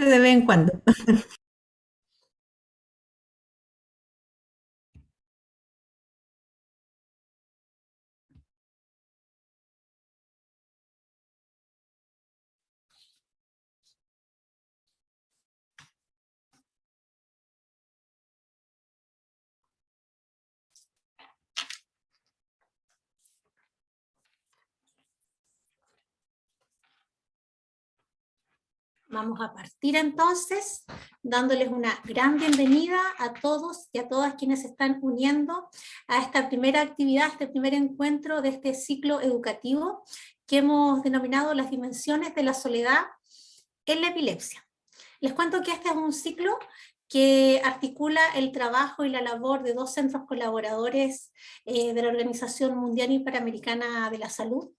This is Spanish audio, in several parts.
De vez en cuando. Vamos a partir entonces dándoles una gran bienvenida a todos y a todas quienes se están uniendo a esta primera actividad, este primer encuentro de este ciclo educativo que hemos denominado las dimensiones de la soledad en la epilepsia. Les cuento que este es un ciclo que articula el trabajo y la labor de dos centros colaboradores de la Organización Mundial Interamericana de la Salud.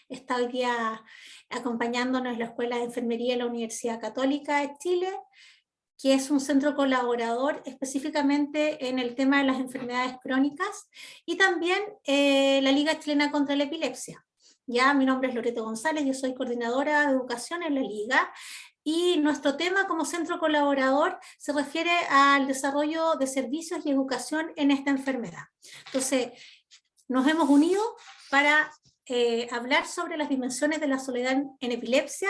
Está hoy día acompañándonos la Escuela de Enfermería de la Universidad Católica de Chile, que es un centro colaborador específicamente en el tema de las enfermedades crónicas, y también la Liga Chilena contra la Epilepsia. Ya, mi nombre es Loreto González, yo soy coordinadora de educación en la Liga, y nuestro tema como centro colaborador se refiere al desarrollo de servicios y educación en esta enfermedad. Entonces, nos hemos unido para hablar sobre las dimensiones de la soledad en epilepsia,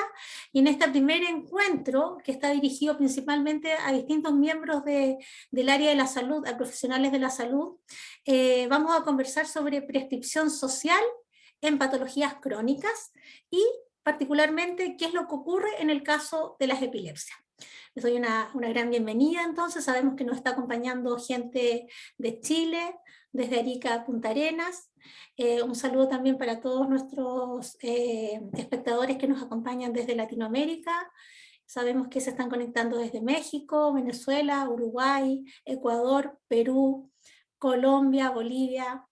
y en este primer encuentro, que está dirigido principalmente a distintos miembros del área de la salud, a profesionales de la salud, vamos a conversar sobre prescripción social en patologías crónicas y particularmente qué es lo que ocurre en el caso de las epilepsias. Les doy una gran bienvenida, entonces sabemos que nos está acompañando gente de Chile, desde Arica a Punta Arenas. Un saludo también para todos nuestros espectadores que nos acompañan desde Latinoamérica. Sabemos que se están conectando desde México, Venezuela, Uruguay, Ecuador, Perú, Colombia, Bolivia,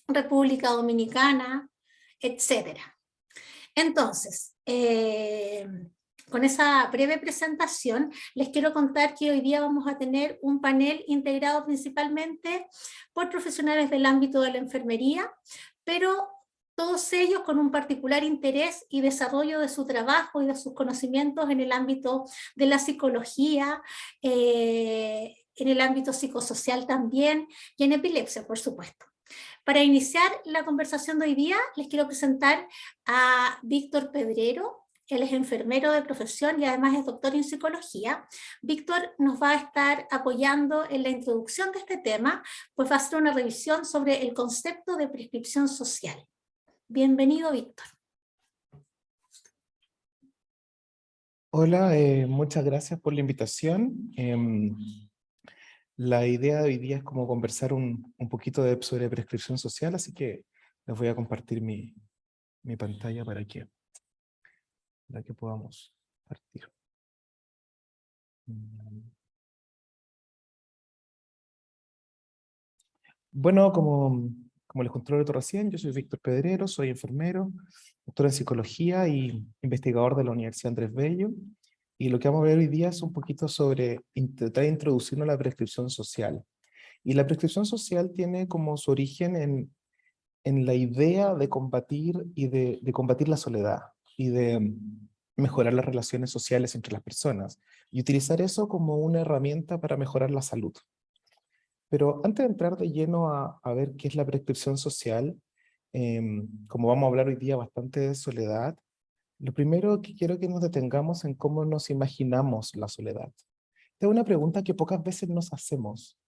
República Dominicana, etcétera. Entonces, con esa breve presentación, les quiero contar que hoy día vamos a tener un panel integrado principalmente por profesionales del ámbito de la enfermería, pero todos ellos con un particular interés y desarrollo de su trabajo y de sus conocimientos en el ámbito de la psicología, en el ámbito psicosocial también, y en epilepsia, por supuesto. Para iniciar la conversación de hoy día, les quiero presentar a Víctor Pedrero. Él es enfermero de profesión y además es doctor en psicología. Víctor nos va a estar apoyando en la introducción de este tema, pues va a hacer una revisión sobre el concepto de prescripción social. Bienvenido, Víctor. Hola, muchas gracias por la invitación. La idea de hoy día es como conversar un poquito sobre prescripción social, así que les voy a compartir mi pantalla para que podamos partir. Mm. Bueno, como les conté recién, yo soy Víctor Pedrero, soy enfermero, doctor en psicología y investigador de la Universidad Andrés Bello. Y lo que vamos a ver hoy día es un poquito sobre intentar introducirnos a la prescripción social. Y la prescripción social tiene como su origen en la idea de combatir de combatir la soledad y de mejorar las relaciones sociales entre las personas y utilizar eso como una herramienta para mejorar la salud. Pero antes de entrar de lleno a ver qué es la prescripción social, como vamos a hablar hoy día bastante de soledad, lo primero que quiero que nos detengamos en cómo nos imaginamos la soledad. Esta es una pregunta que pocas veces nos hacemos.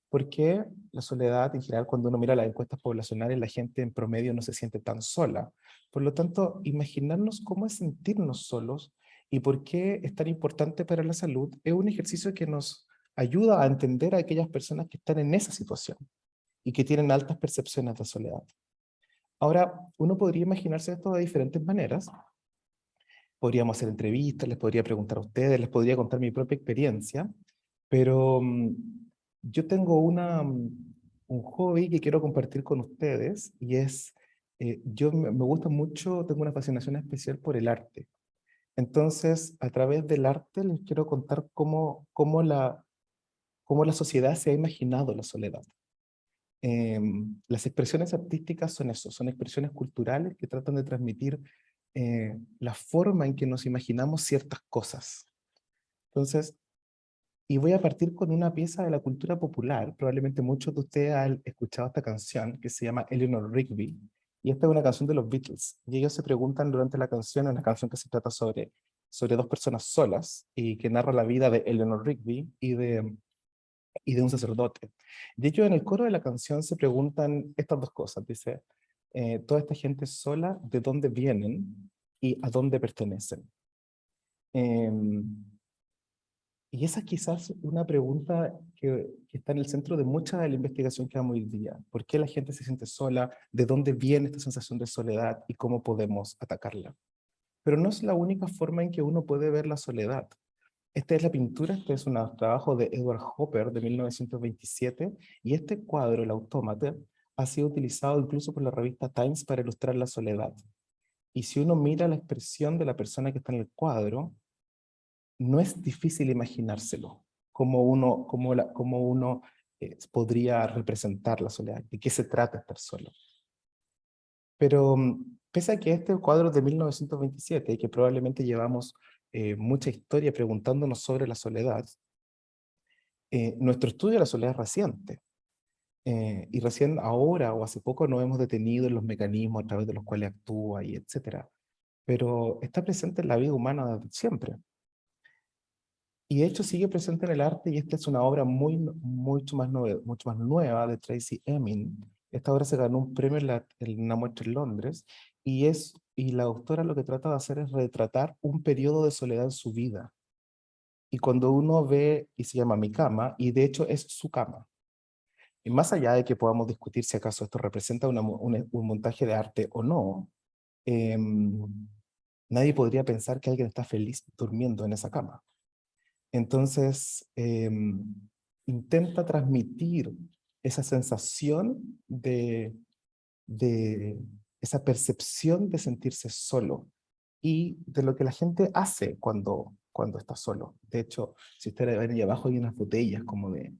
¿Por qué la soledad, en general, cuando uno mira las encuestas poblacionales, la gente en promedio no se siente tan sola? Por lo tanto, imaginarnos cómo es sentirnos solos y por qué es tan importante para la salud es un ejercicio que nos ayuda a entender a aquellas personas que están en esa situación y que tienen altas percepciones de soledad. Ahora, uno podría imaginarse esto de diferentes maneras. Podríamos hacer entrevistas, les podría preguntar a ustedes, les podría contar mi propia experiencia, pero yo tengo un hobby que quiero compartir con ustedes y es, yo me gusta mucho, tengo una fascinación especial por el arte. Entonces, a través del arte les quiero contar cómo la sociedad se ha imaginado la soledad. Las expresiones artísticas son eso, son expresiones culturales que tratan de transmitir la forma en que nos imaginamos ciertas cosas. Entonces, y voy a partir con una pieza de la cultura popular. Probablemente muchos de ustedes han escuchado esta canción que se llama Eleanor Rigby. Y esta es una canción de los Beatles. Y ellos se preguntan durante la canción, es una canción que se trata sobre dos personas solas y que narra la vida de Eleanor Rigby y de un sacerdote. De hecho, en el coro de la canción se preguntan estas dos cosas. Dice, toda esta gente sola, ¿de dónde vienen y a dónde pertenecen? Y esa quizás una pregunta que está en el centro de mucha de la investigación que damos hoy día. ¿Por qué la gente se siente sola? ¿De dónde viene esta sensación de soledad? ¿Y cómo podemos atacarla? Pero no es la única forma en que uno puede ver la soledad. Esta es la pintura, este es un trabajo de Edward Hopper de 1927, y este cuadro, el Autómata, ha sido utilizado incluso por la revista Times para ilustrar la soledad. Y si uno mira la expresión de la persona que está en el cuadro, no es difícil imaginárselo, cómo uno podría representar la soledad, de qué se trata estar solo. Pero pese a que este cuadro es de 1927 y que probablemente llevamos mucha historia preguntándonos sobre la soledad, nuestro estudio de la soledad es reciente. Y recién ahora o hace poco nos hemos detenido en los mecanismos a través de los cuales actúa y etcétera. Pero está presente en la vida humana desde siempre. Y de hecho sigue presente en el arte, y esta es una obra mucho más nueva de Tracey Emin. Esta obra se ganó un premio en una muestra en Londres, y la autora lo que trata de hacer es retratar un periodo de soledad en su vida. Y cuando uno ve, y se llama Mi cama, y de hecho es su cama. Y más allá de que podamos discutir si acaso esto representa un montaje de arte o no, nadie podría pensar que alguien está feliz durmiendo en esa cama. Entonces, intenta transmitir esa sensación de esa percepción de sentirse solo y de lo que la gente hace cuando está solo. De hecho, si ustedes ven ahí abajo hay unas botellas como de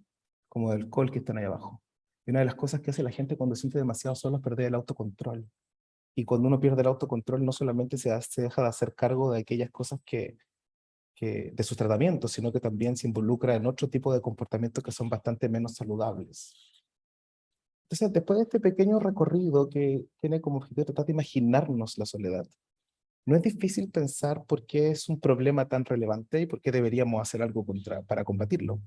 alcohol que están ahí abajo. Y una de las cosas que hace la gente cuando se siente demasiado solo es perder el autocontrol. Y cuando uno pierde el autocontrol, no solamente se deja de hacer cargo de aquellas cosas de sus tratamientos, sino que también se involucra en otro tipo de comportamientos que son bastante menos saludables. Entonces, después de este pequeño recorrido que tiene como objetivo tratar de imaginarnos la soledad, no es difícil pensar por qué es un problema tan relevante y por qué deberíamos hacer algo para combatirlo.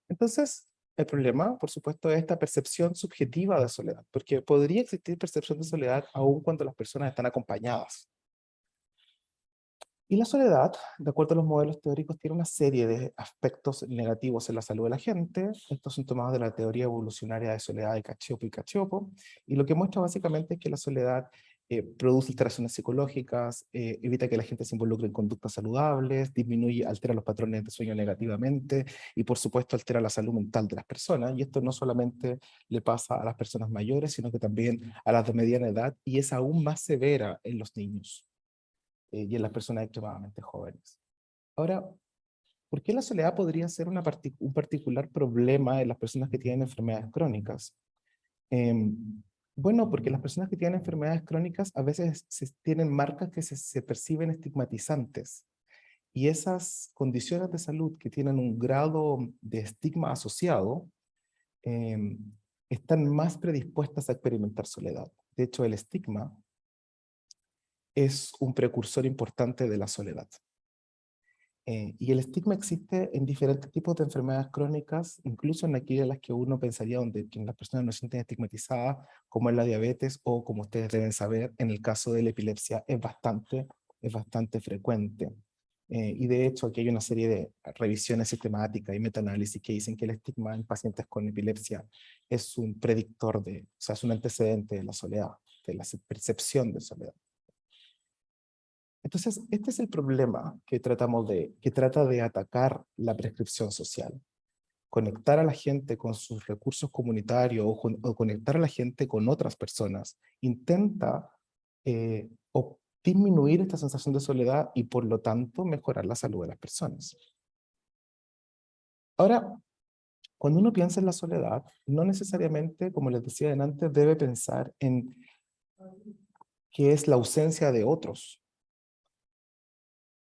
Entonces, el problema, por supuesto, es esta percepción subjetiva de soledad, porque podría existir percepción de soledad aun cuando las personas están acompañadas. Y la soledad, de acuerdo a los modelos teóricos, tiene una serie de aspectos negativos en la salud de la gente. Estos son tomados de la teoría evolucionaria de soledad de Cacioppo, y lo que muestra básicamente es que la soledad produce alteraciones psicológicas, evita que la gente se involucre en conductas saludables, altera los patrones de sueño negativamente, y por supuesto altera la salud mental de las personas. Y esto no solamente le pasa a las personas mayores, sino que también a las de mediana edad, y es aún más severa en los niños y en las personas extremadamente jóvenes. Ahora, ¿por qué la soledad podría ser un particular problema en las personas que tienen enfermedades crónicas? Bueno, porque las personas que tienen enfermedades crónicas a veces tienen marcas que se perciben estigmatizantes, y esas condiciones de salud que tienen un grado de estigma asociado em, están más predispuestas a experimentar soledad. De hecho, el estigma es un precursor importante de la soledad. Y el estigma existe en diferentes tipos de enfermedades crónicas, incluso en aquellas en las que uno pensaría que las personas no se sienten estigmatizadas, como es la diabetes, o como ustedes deben saber, en el caso de la epilepsia es bastante frecuente. Y de hecho aquí hay una serie de revisiones sistemáticas y metaanálisis que dicen que el estigma en pacientes con epilepsia es un predictor o sea, es un antecedente de la soledad, de la percepción de soledad. Entonces, este es el problema que trata de atacar la prescripción social. Conectar a la gente con sus recursos comunitarios o conectar a la gente con otras personas. Intenta disminuir esta sensación de soledad y por lo tanto mejorar la salud de las personas. Ahora, cuando uno piensa en la soledad, no necesariamente, como les decía antes, debe pensar en qué es la ausencia de otros.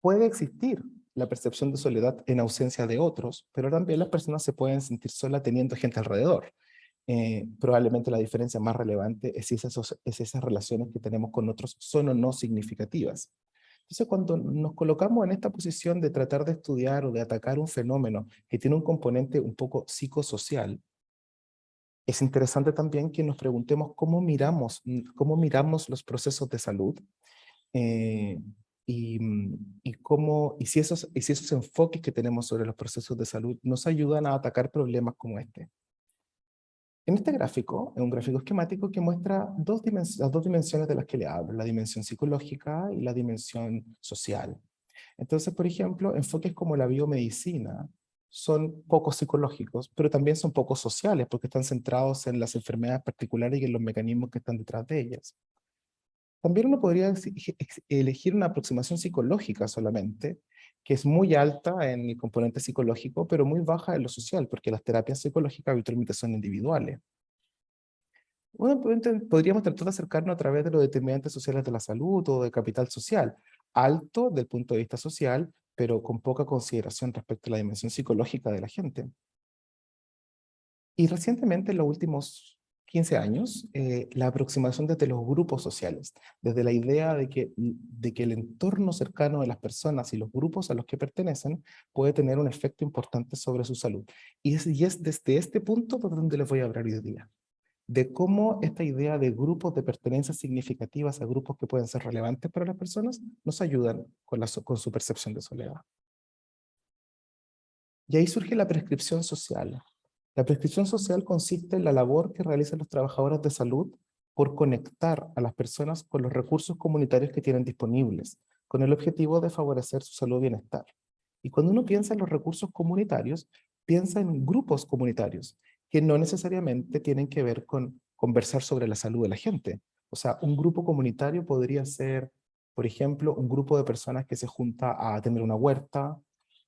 Puede existir la percepción de soledad en ausencia de otros, pero también las personas se pueden sentir solas teniendo gente alrededor. Probablemente la diferencia más relevante es si esas relaciones que tenemos con otros son o no significativas. Entonces, cuando nos colocamos en esta posición de tratar de estudiar o de atacar un fenómeno que tiene un componente un poco psicosocial, es interesante también que nos preguntemos cómo miramos los procesos de salud, eh, y si esos enfoques que tenemos sobre los procesos de salud nos ayudan a atacar problemas como este. En este gráfico, es un gráfico esquemático que muestra las dos dimensiones de las que le hablo, la dimensión psicológica y la dimensión social. Entonces, por ejemplo, enfoques como la biomedicina son poco psicológicos, pero también son poco sociales porque están centrados en las enfermedades particulares y en los mecanismos que están detrás de ellas. También uno podría elegir una aproximación psicológica solamente, que es muy alta en el componente psicológico, pero muy baja en lo social, porque las terapias psicológicas habitualmente son individuales. Podríamos tratar de acercarnos a través de los determinantes sociales de la salud o de capital social, alto del punto de vista social, pero con poca consideración respecto a la dimensión psicológica de la gente. Y recientemente, en los últimos 15 años, la aproximación desde los grupos sociales, desde la idea de que el entorno cercano de las personas y los grupos a los que pertenecen puede tener un efecto importante sobre su salud. Y es desde este punto donde les voy a hablar hoy día, de cómo esta idea de grupos de pertenencias significativas a grupos que pueden ser relevantes para las personas nos ayudan con su percepción de soledad. Y ahí surge la prescripción social. La prescripción social consiste en la labor que realizan los trabajadores de salud por conectar a las personas con los recursos comunitarios que tienen disponibles, con el objetivo de favorecer su salud y bienestar. Y cuando uno piensa en los recursos comunitarios, piensa en grupos comunitarios, que no necesariamente tienen que ver con conversar sobre la salud de la gente. O sea, un grupo comunitario podría ser, por ejemplo, un grupo de personas que se junta a tener una huerta,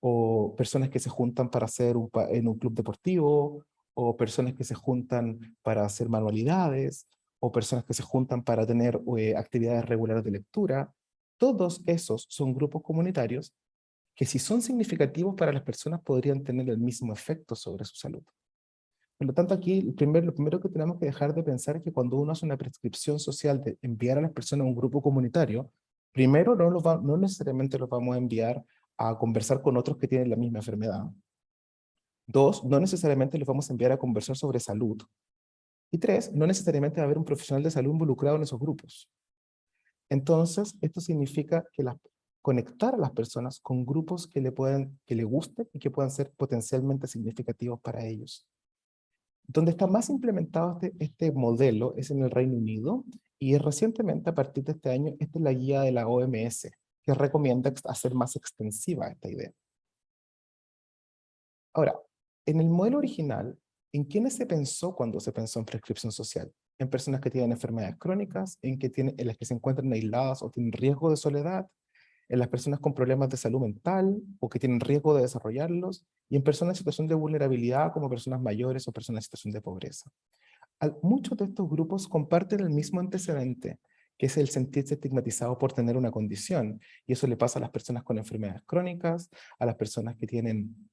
o personas que se juntan para hacer en un club deportivo, o personas que se juntan para hacer manualidades, o personas que se juntan para tener actividades regulares de lectura. Todos esos son grupos comunitarios que, si son significativos para las personas, podrían tener el mismo efecto sobre su salud. Por lo tanto, aquí lo primero que tenemos que dejar de pensar es que cuando uno hace una prescripción social de enviar a las personas a un grupo comunitario, primero no necesariamente los vamos a enviar a conversar con otros que tienen la misma enfermedad. Dos, no necesariamente los vamos a enviar a conversar sobre salud. Y tres, no necesariamente va a haber un profesional de salud involucrado en esos grupos. Entonces, esto significa que conectar a las personas con grupos que le gusten y que puedan ser potencialmente significativos para ellos. Donde está más implementado este modelo es en el Reino Unido, y recientemente, a partir de este año, esta es la guía de la OMS, que recomienda hacer más extensiva esta idea. Ahora, en el modelo original, ¿en quiénes se pensó cuando se pensó en prescripción social? En personas que tienen enfermedades crónicas, en las que se encuentran aisladas o tienen riesgo de soledad, en las personas con problemas de salud mental o que tienen riesgo de desarrollarlos, y en personas en situación de vulnerabilidad como personas mayores o personas en situación de pobreza. Muchos de estos grupos comparten el mismo antecedente, que es el sentirse estigmatizado por tener una condición, y eso le pasa a las personas con enfermedades crónicas, a las personas que tienen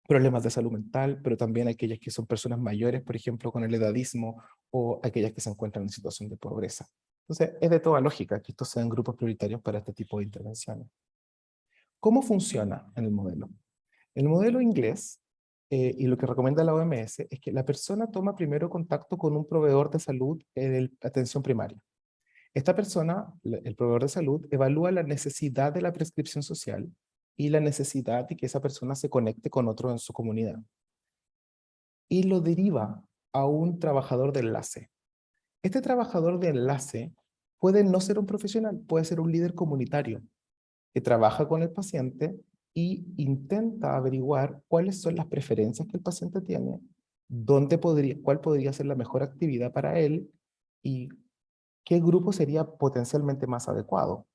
problemas de salud mental, pero también a aquellas que son personas mayores, por ejemplo, con el edadismo, o aquellas que se encuentran en situación de pobreza. Entonces, es de toda lógica que estos sean grupos prioritarios para este tipo de intervenciones. ¿Cómo funciona en el modelo? El modelo inglés, y lo que recomienda la OMS, es que la persona toma primero contacto con un proveedor de salud de atención primaria. Esta persona, el proveedor de salud, evalúa la necesidad de la prescripción social y la necesidad de que esa persona se conecte con otro en su comunidad, y lo deriva a un trabajador de enlace. Este trabajador de enlace puede no ser un profesional, puede ser un líder comunitario que trabaja con el paciente y intenta averiguar cuáles son las preferencias que el paciente tiene, cuál podría ser la mejor actividad para él y qué grupo sería potencialmente más adecuado.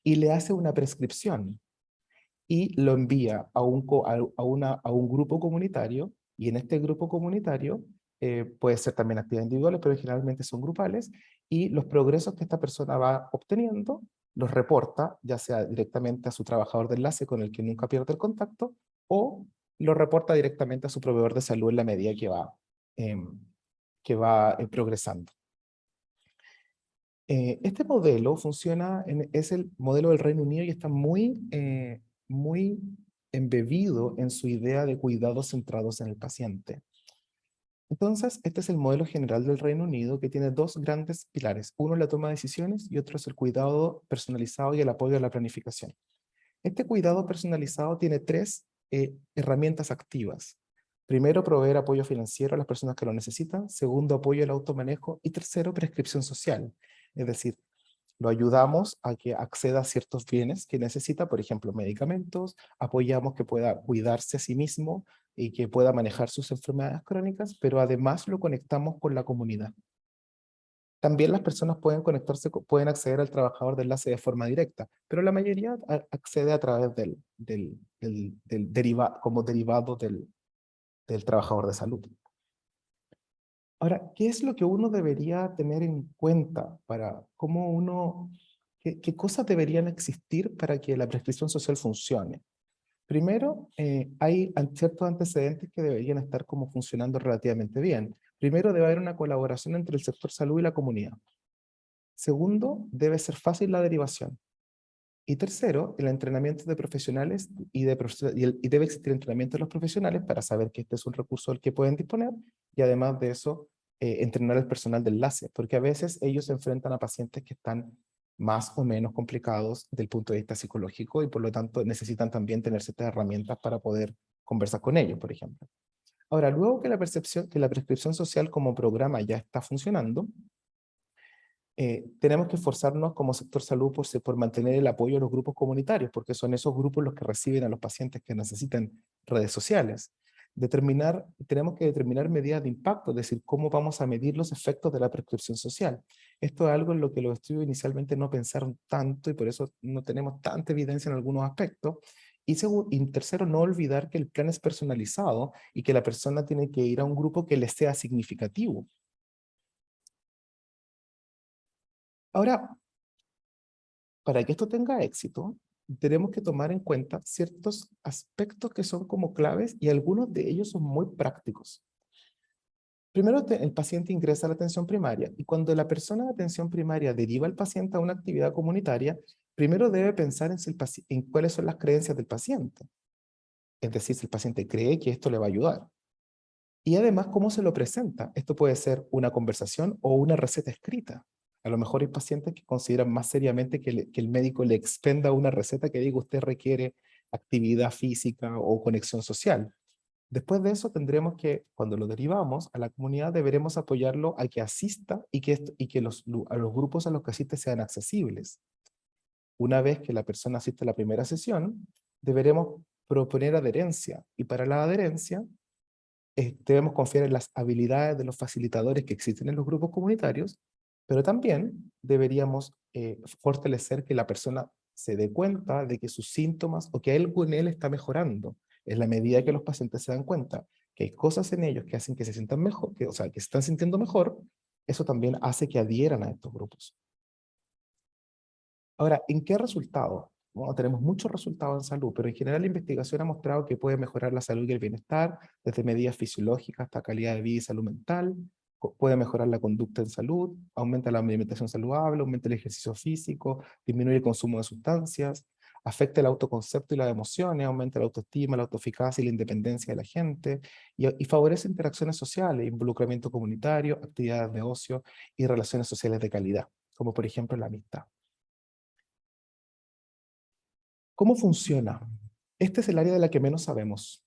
Y le hace una prescripción y lo envía a un grupo comunitario, y en este grupo comunitario puede ser también actividades individuales, pero generalmente son grupales, y los progresos que esta persona va obteniendo los reporta, ya sea directamente a su trabajador de enlace con el que nunca pierde el contacto, o lo reporta directamente a su proveedor de salud en la medida que va progresando. Este modelo funciona, es el modelo del Reino Unido y está muy embebido en su idea de cuidados centrados en el paciente. Entonces, este es el modelo general del Reino Unido que tiene dos grandes pilares. Uno es la toma de decisiones y otro es el cuidado personalizado y el apoyo a la planificación. Este cuidado personalizado tiene tres herramientas activas. Primero, proveer apoyo financiero a las personas que lo necesitan. Segundo, apoyo al automanejo. Y tercero, prescripción social. Es decir, lo ayudamos a que acceda a ciertos bienes que necesita, por ejemplo, medicamentos, apoyamos que pueda cuidarse a sí mismo y que pueda manejar sus enfermedades crónicas, pero además lo conectamos con la comunidad. También las personas pueden conectarse, pueden acceder al trabajador de enlace de forma directa, pero la mayoría accede a través como derivado del trabajador de salud. Ahora, ¿qué es lo que uno debería tener en cuenta para cómo qué cosas deberían existir para que la prescripción social funcione? Primero, hay ciertos antecedentes que deberían estar como funcionando relativamente bien. Primero, debe haber una colaboración entre el sector salud y la comunidad. Segundo, debe ser fácil la derivación. Y tercero, el entrenamiento de profesionales y debe existir entrenamiento de los profesionales para saber que este es un recurso del que pueden disponer y además de eso, entrenar al personal de enlace, porque a veces ellos se enfrentan a pacientes que están más o menos complicados del punto de vista psicológico y por lo tanto necesitan también tener ciertas herramientas para poder conversar con ellos, por ejemplo. Ahora, luego que la prescripción social como programa ya está funcionando, tenemos que esforzarnos como sector salud por mantener el apoyo a los grupos comunitarios, porque son esos grupos los que reciben a los pacientes que necesitan redes sociales. Tenemos que determinar medidas de impacto, es decir, cómo vamos a medir los efectos de la prescripción social. Esto es algo en lo que los estudios inicialmente no pensaron tanto y por eso no tenemos tanta evidencia en algunos aspectos. Y tercero, no olvidar que el plan es personalizado y que la persona tiene que ir a un grupo que le sea significativo. Ahora, para que esto tenga éxito, tenemos que tomar en cuenta ciertos aspectos que son como claves y algunos de ellos son muy prácticos. Primero, el paciente ingresa a la atención primaria y cuando la persona de atención primaria deriva al paciente a una actividad comunitaria, primero debe pensar en cuáles son las creencias del paciente. Es decir, si el paciente cree que esto le va a ayudar. Y además, ¿cómo se lo presenta? Esto puede ser una conversación o una receta escrita. A lo mejor hay pacientes que consideran más seriamente que el médico le expenda una receta que diga usted requiere actividad física o conexión social. Después de eso tendremos que, cuando lo derivamos a la comunidad, deberemos apoyarlo a que asista y que a los grupos a los que asiste sean accesibles. Una vez que la persona asiste a la primera sesión, deberemos proponer adherencia. Y para la adherencia, debemos confiar en las habilidades de los facilitadores que existen en los grupos comunitarios, pero también deberíamos fortalecer que la persona se dé cuenta de que sus síntomas o que algo en él está mejorando. En la medida que los pacientes se dan cuenta que hay cosas en ellos que hacen que se sientan mejor, o sea, que se están sintiendo mejor, eso también hace que adhieran a estos grupos. Ahora, ¿en qué resultado? Bueno, tenemos muchos resultados en salud, pero en general la investigación ha mostrado que puede mejorar la salud y el bienestar, desde medidas fisiológicas hasta calidad de vida y salud mental, puede mejorar la conducta en salud, aumenta la alimentación saludable, aumenta el ejercicio físico, disminuye el consumo de sustancias, afecta el autoconcepto y las emociones, aumenta la autoestima, la autoeficacia y la independencia de la gente, y favorece interacciones sociales, involucramiento comunitario, actividades de ocio y relaciones sociales de calidad, como por ejemplo la amistad. ¿Cómo funciona? Este es el área de la que menos sabemos,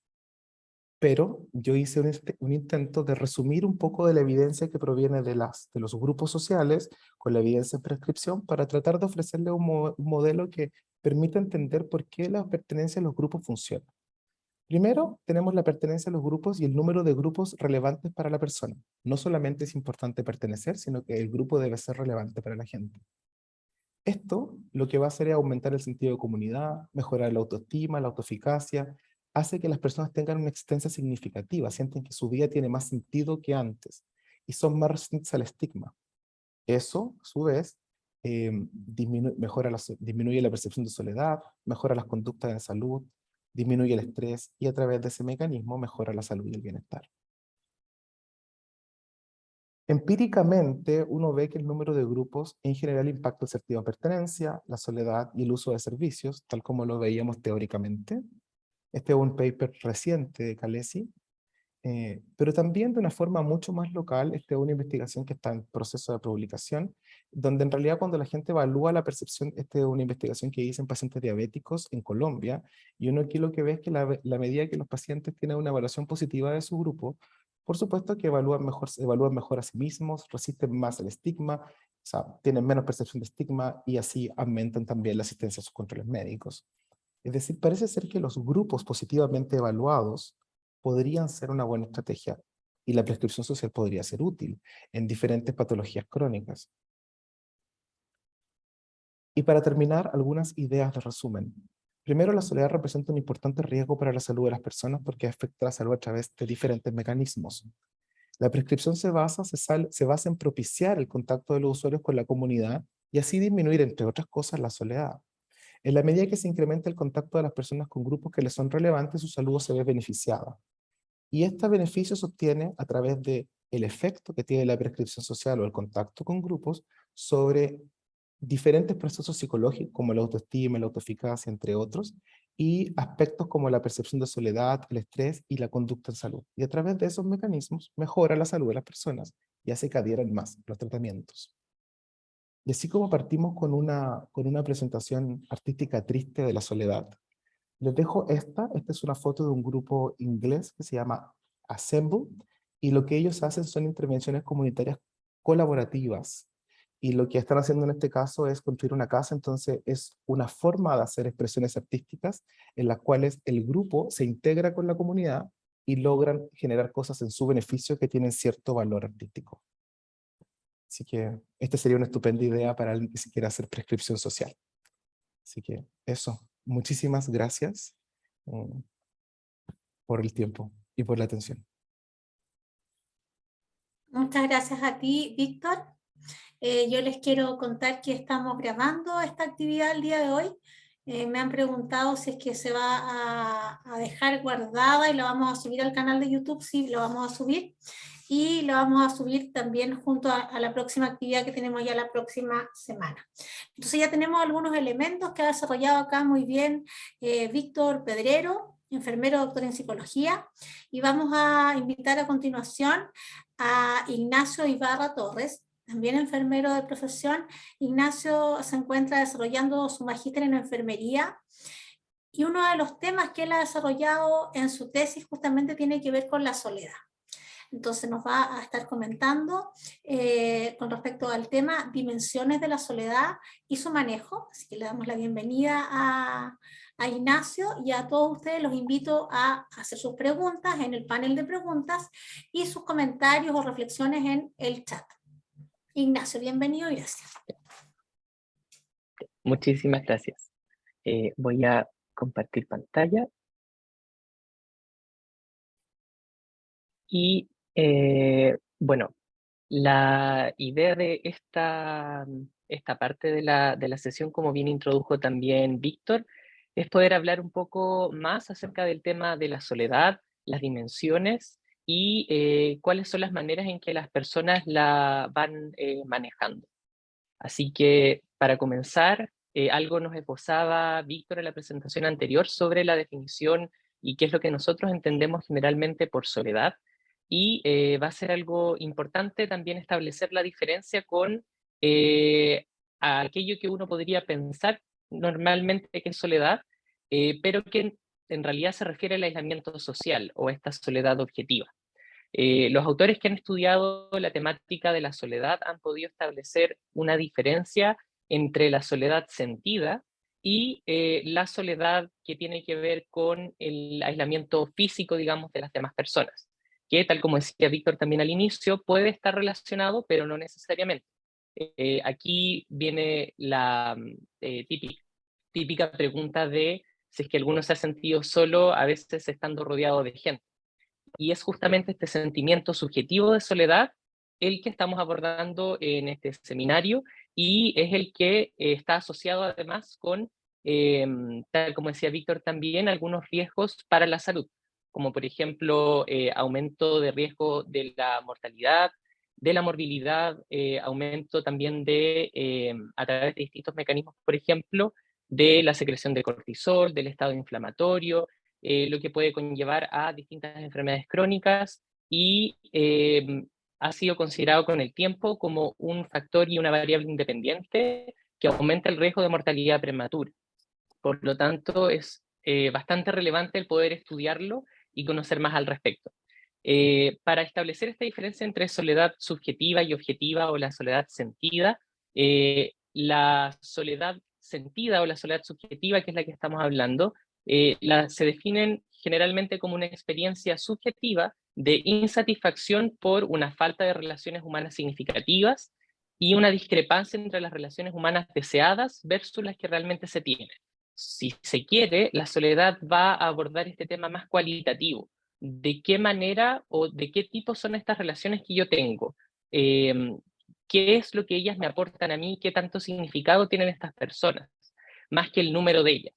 pero yo hice un intento de resumir un poco de la evidencia que proviene de los grupos sociales con la evidencia en prescripción para tratar de ofrecerle un modelo que permita entender por qué la pertenencia a los grupos funciona. Primero, tenemos la pertenencia a los grupos y el número de grupos relevantes para la persona. No solamente es importante pertenecer, sino que el grupo debe ser relevante para la gente. Esto lo que va a hacer es aumentar el sentido de comunidad, mejorar la autoestima, la autoeficacia, hace que las personas tengan una existencia significativa, sienten que su vida tiene más sentido que antes y son más resistentes al estigma. Eso, a su vez, disminuye la percepción de soledad, mejora las conductas de salud, disminuye el estrés y a través de ese mecanismo mejora la salud y el bienestar. Empíricamente, uno ve que el número de grupos en general impacta el sentido de pertenencia, la soledad y el uso de servicios, tal como lo veíamos teóricamente. Este es un paper reciente de Calesi, pero también de una forma mucho más local. Esta es una investigación que está en proceso de publicación, donde en realidad cuando la gente evalúa la percepción, esta es una investigación que hice en pacientes diabéticos en Colombia, y uno aquí lo que ve es que la medida que los pacientes tienen una evaluación positiva de su grupo, por supuesto que evalúan mejor a sí mismos, resisten más el estigma, o sea, tienen menos percepción de estigma y así aumentan también la asistencia a sus controles médicos. Es decir, parece ser que los grupos positivamente evaluados podrían ser una buena estrategia y la prescripción social podría ser útil en diferentes patologías crónicas. Y para terminar, algunas ideas de resumen. Primero, la soledad representa un importante riesgo para la salud de las personas porque afecta la salud a través de diferentes mecanismos. La prescripción se basa en propiciar el contacto de los usuarios con la comunidad y así disminuir, entre otras cosas, la soledad. En la medida que se incrementa el contacto de las personas con grupos que les son relevantes, su salud se ve beneficiada. Y este beneficio se obtiene a través del efecto que tiene la prescripción social o el contacto con grupos sobre diferentes procesos psicológicos como la autoestima, la autoeficacia, entre otros, y aspectos como la percepción de soledad, el estrés y la conducta en salud. Y a través de esos mecanismos mejora la salud de las personas y hace que adhieran más los tratamientos. Y así como partimos con una presentación artística triste de la soledad, les dejo esta es una foto de un grupo inglés que se llama Assemble, y lo que ellos hacen son intervenciones comunitarias colaborativas, y lo que están haciendo en este caso es construir una casa. Entonces es una forma de hacer expresiones artísticas en las cuales el grupo se integra con la comunidad y logran generar cosas en su beneficio que tienen cierto valor artístico. Así que esta sería una estupenda idea para alguien que se quiera hacer prescripción social. Así que eso, muchísimas gracias por el tiempo y por la atención. Muchas gracias a ti, Víctor. Yo les quiero contar que estamos grabando esta actividad el día de hoy. Me han preguntado si es que se va a dejar guardada y la vamos a subir al canal de YouTube. Sí, lo vamos a subir. Y lo vamos a subir también junto a la próxima actividad que tenemos ya la próxima semana. Entonces ya tenemos algunos elementos que ha desarrollado acá muy bien Víctor Pedrero, enfermero doctor en psicología, y vamos a invitar a continuación a Ignacio Ibarra Torres, también enfermero de profesión. Ignacio se encuentra desarrollando su magíster en enfermería, y uno de los temas que él ha desarrollado en su tesis justamente tiene que ver con la soledad. Entonces nos va a estar comentando con respecto al tema dimensiones de la soledad y su manejo. Así que le damos la bienvenida a Ignacio, y a todos ustedes los invito a hacer sus preguntas en el panel de preguntas y sus comentarios o reflexiones en el chat. Ignacio, bienvenido y gracias. Muchísimas gracias. Voy a compartir pantalla. Y bueno, la idea de esta parte de la sesión, como bien introdujo también Víctor, es poder hablar un poco más acerca del tema de la soledad, las dimensiones y cuáles son las maneras en que las personas la van manejando. Así que para comenzar, algo nos esbozaba Víctor en la presentación anterior sobre la definición y qué es lo que nosotros entendemos generalmente por soledad. Y va a ser algo importante también establecer la diferencia con aquello que uno podría pensar normalmente que es soledad, pero que en realidad se refiere al aislamiento social o esta soledad objetiva. Los autores que han estudiado la temática de la soledad han podido establecer una diferencia entre la soledad sentida y la soledad que tiene que ver con el aislamiento físico, digamos, de las demás personas, que tal como decía Víctor también al inicio, puede estar relacionado, pero no necesariamente. Aquí viene la típica pregunta de si es que alguno se ha sentido solo, a veces estando rodeado de gente. Y es justamente este sentimiento subjetivo de soledad el que estamos abordando en este seminario, y es el que está asociado además con, tal como decía Víctor también, algunos riesgos para la salud, como por ejemplo aumento de riesgo de la mortalidad, de la morbilidad, aumento también de, a través de distintos mecanismos, por ejemplo, de la secreción de cortisol, del estado inflamatorio, lo que puede conllevar a distintas enfermedades crónicas y ha sido considerado con el tiempo como un factor y una variable independiente que aumenta el riesgo de mortalidad prematura. Por lo tanto, es bastante relevante el poder estudiarlo y conocer más al respecto. Para establecer esta diferencia entre soledad subjetiva y objetiva o la soledad sentida, la soledad sentida o la soledad subjetiva, que es la que estamos hablando, se definen generalmente como una experiencia subjetiva de insatisfacción por una falta de relaciones humanas significativas y una discrepancia entre las relaciones humanas deseadas versus las que realmente se tienen. Si se quiere, la soledad va a abordar este tema más cualitativo. ¿De qué manera o de qué tipo son estas relaciones que yo tengo? ¿Qué es lo que ellas me aportan a mí? ¿Qué tanto significado tienen estas personas? Más que el número de ellas.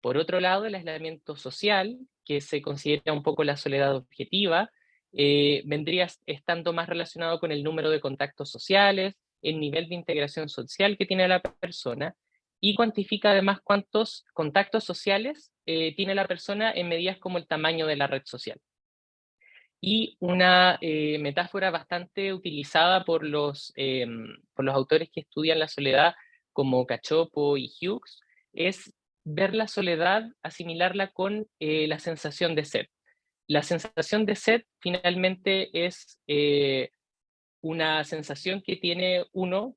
Por otro lado, el aislamiento social, que se considera un poco la soledad objetiva, vendría estando más relacionado con el número de contactos sociales, el nivel de integración social que tiene la persona, y cuantifica además cuántos contactos sociales tiene la persona en medidas como el tamaño de la red social. Y una metáfora bastante utilizada por los autores que estudian la soledad, como Cachopo y Hughes, es ver la soledad, asimilarla con la sensación de sed. La sensación de sed finalmente es una sensación que tiene uno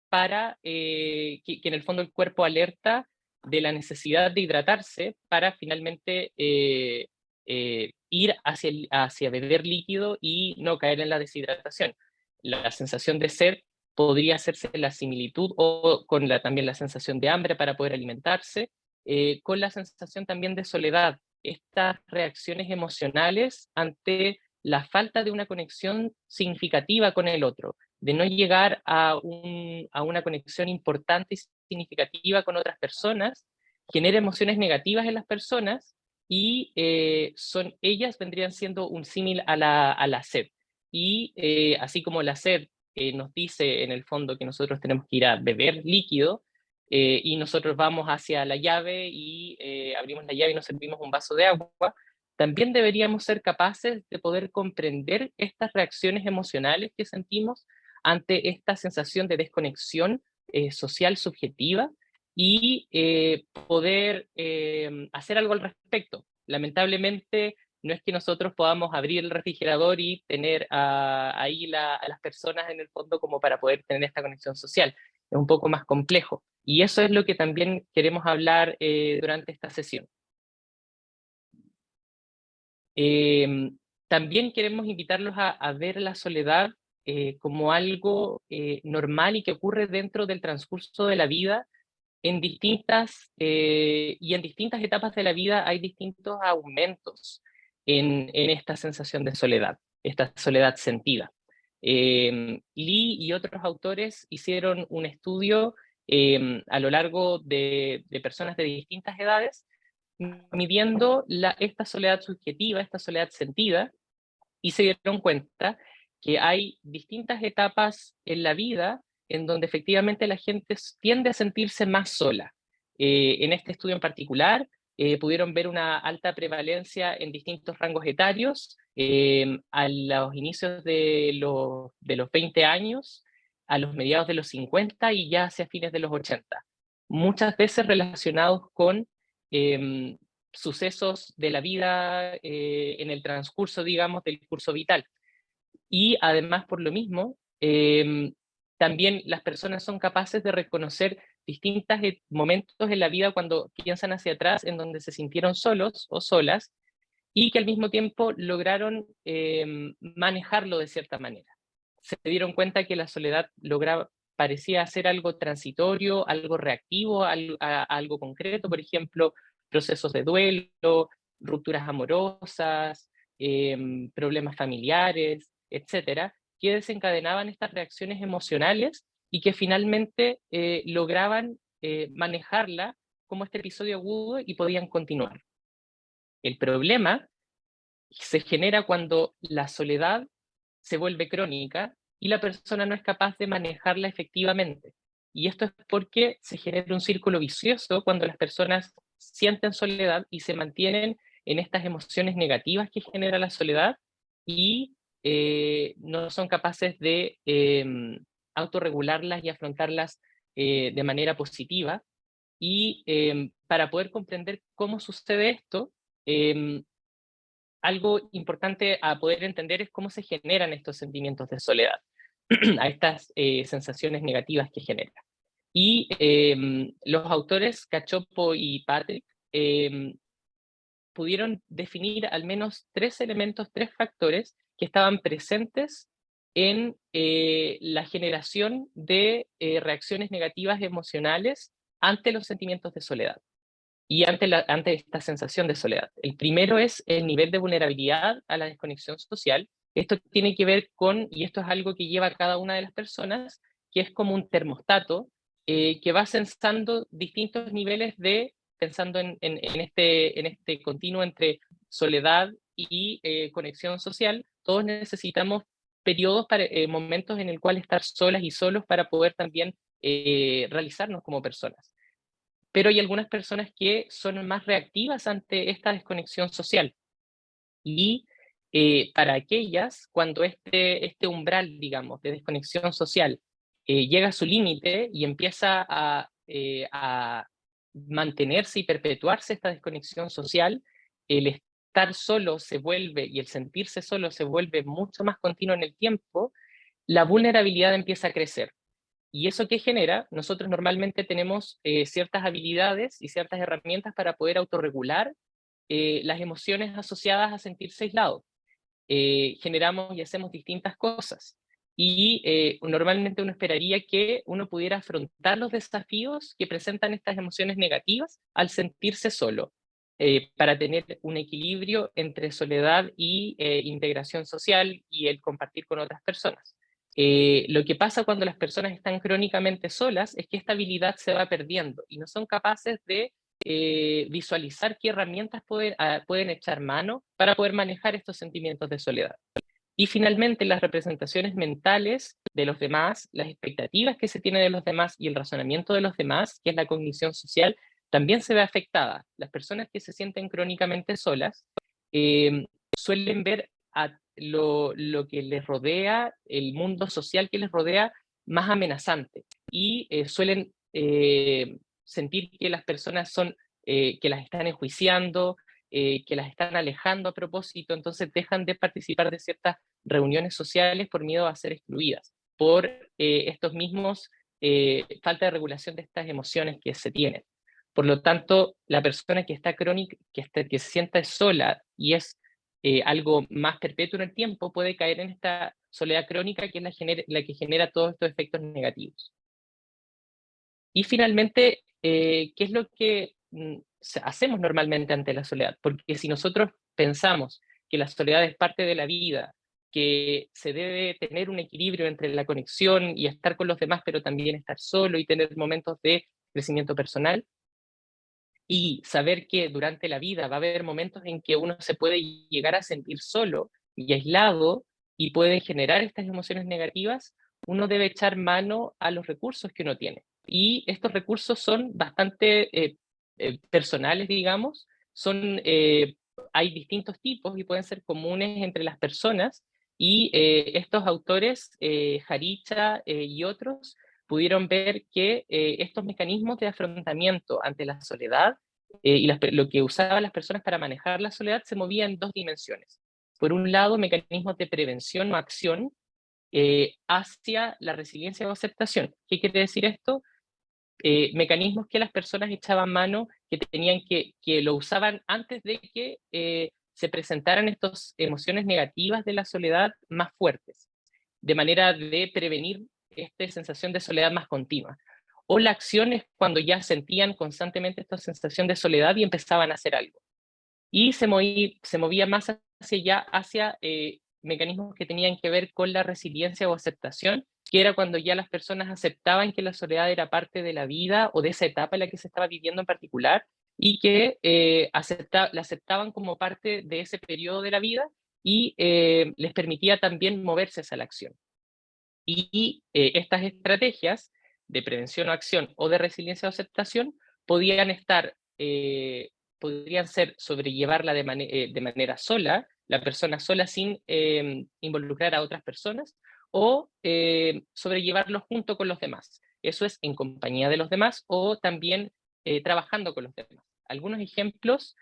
para que en el fondo el cuerpo alerta de la necesidad de hidratarse para finalmente ir hacia beber líquido y no caer en la deshidratación. La sensación de sed podría hacerse la similitud o con también la sensación de hambre para poder alimentarse, con la sensación también de soledad, estas reacciones emocionales ante la falta de una conexión significativa con el otro, de no llegar a una conexión importante y significativa con otras personas, genera emociones negativas en las personas y ellas vendrían siendo un símil a la sed. Y así como la sed nos dice en el fondo que nosotros tenemos que ir a beber líquido, y nosotros vamos hacia la llave y abrimos la llave y nos servimos un vaso de agua, también deberíamos ser capaces de poder comprender estas reacciones emocionales que sentimos ante esta sensación de desconexión social subjetiva y poder hacer algo al respecto. Lamentablemente, no es que nosotros podamos abrir el refrigerador y tener ahí a las personas en el fondo como para poder tener esta conexión social. Es un poco más complejo. Y eso es lo que también queremos hablar durante esta sesión. También queremos invitarlos a ver la soledad como algo normal y que ocurre dentro del transcurso de la vida en distintas etapas de la vida hay distintos aumentos en esta sensación de soledad, esta soledad sentida. Lee y otros autores hicieron un estudio a lo largo de personas de distintas edades, midiendo esta soledad subjetiva, esta soledad sentida, y se dieron cuenta que hay distintas etapas en la vida en donde efectivamente la gente tiende a sentirse más sola. En este estudio en particular, pudieron ver una alta prevalencia en distintos rangos etarios, a los inicios de los 20 años, a los mediados de los 50 y ya hacia fines de los 80. Muchas veces relacionados con sucesos de la vida en el transcurso, digamos, del curso vital. Y además, por lo mismo, también las personas son capaces de reconocer distintos momentos en la vida cuando piensan hacia atrás en donde se sintieron solos o solas y que al mismo tiempo lograron manejarlo de cierta manera. Se dieron cuenta que la soledad parecía ser algo transitorio, algo reactivo, algo concreto, por ejemplo, procesos de duelo, rupturas amorosas, problemas familiares, etcétera, que desencadenaban estas reacciones emocionales y que finalmente lograban manejarla como este episodio agudo y podían continuar. El problema se genera cuando la soledad se vuelve crónica y la persona no es capaz de manejarla efectivamente. Y esto es porque se genera un círculo vicioso cuando las personas sienten soledad y se mantienen en estas emociones negativas que genera la soledad y no son capaces de autorregularlas y afrontarlas de manera positiva. Y para poder comprender cómo sucede esto, algo importante a poder entender es cómo se generan estos sentimientos de soledad, a estas sensaciones negativas que genera. Y los autores Cacioppo y Patrick pudieron definir al menos 3 elementos, 3 factores que estaban presentes en la generación de reacciones negativas emocionales ante los sentimientos de soledad y ante esta sensación de soledad. El primero es el nivel de vulnerabilidad a la desconexión social. Esto tiene que ver con, y esto es algo que lleva a cada una de las personas, que es como un termostato que va sensando distintos niveles pensando en este continuo entre soledad y conexión social. Todos necesitamos periodos, momentos en el cual estar solas y solos para poder también realizarnos como personas. Pero hay algunas personas que son más reactivas ante esta desconexión social. Y para aquellas, cuando este umbral, digamos, de desconexión social llega a su límite y empieza a mantenerse y perpetuarse esta desconexión social, el estar solo se vuelve, y el sentirse solo se vuelve mucho más continuo en el tiempo, la vulnerabilidad empieza a crecer. ¿Y eso qué genera? Nosotros normalmente tenemos ciertas habilidades y ciertas herramientas para poder autorregular las emociones asociadas a sentirse aislado. Generamos y hacemos distintas cosas. Y normalmente uno esperaría que uno pudiera afrontar los desafíos que presentan estas emociones negativas al sentirse solo, para tener un equilibrio entre soledad y integración social y el compartir con otras personas. Lo que pasa cuando las personas están crónicamente solas es que esta habilidad se va perdiendo y no son capaces de visualizar qué herramientas pueden echar mano para poder manejar estos sentimientos de soledad. Y finalmente, las representaciones mentales de los demás, las expectativas que se tiene de los demás y el razonamiento de los demás, que es la cognición social, también se ve afectada. Las personas que se sienten crónicamente solas suelen ver a lo que les rodea, el mundo social que les rodea, más amenazante. Y suelen sentir que las personas que las están enjuiciando, que las están alejando a propósito, entonces dejan de participar de ciertas reuniones sociales por miedo a ser excluidas, por estos mismos falta de regulación de estas emociones que se tienen. Por lo tanto, la persona que está crónica, que se sienta sola y es algo más perpetuo en el tiempo, puede caer en esta soledad crónica que es la que genera todos estos efectos negativos. Y finalmente, ¿qué es lo que hacemos normalmente ante la soledad? Porque si nosotros pensamos que la soledad es parte de la vida, que se debe tener un equilibrio entre la conexión y estar con los demás, pero también estar solo y tener momentos de crecimiento personal, y saber que durante la vida va a haber momentos en que uno se puede llegar a sentir solo y aislado y puede generar estas emociones negativas, uno debe echar mano a los recursos que uno tiene. Y estos recursos son bastante personales, digamos, hay distintos tipos y pueden ser comunes entre las personas, y estos autores, Jaricha y otros, pudieron ver que estos mecanismos de afrontamiento ante la soledad y lo que usaban las personas para manejar la soledad se movía en 2 dimensiones. Por un lado, mecanismos de prevención o acción hacia la resiliencia o aceptación. ¿Qué quiere decir esto? Mecanismos que las personas echaban mano, que lo usaban antes de que se presentaran estas emociones negativas de la soledad más fuertes, de manera de prevenir esta sensación de soledad más continua. O la acción es cuando ya sentían constantemente esta sensación de soledad y empezaban a hacer algo. Y se movía más hacia mecanismos que tenían que ver con la resiliencia o aceptación, que era cuando ya las personas aceptaban que la soledad era parte de la vida o de esa etapa en la que se estaba viviendo en particular, y que la aceptaban como parte de ese periodo de la vida y les permitía también moverse hacia la acción. Y estas estrategias de prevención o acción o de resiliencia o aceptación podrían ser sobrellevarla de manera sola, la persona sola sin involucrar a otras personas, o sobrellevarlo junto con los demás. Eso es en compañía de los demás o también trabajando con los demás. Algunos ejemplos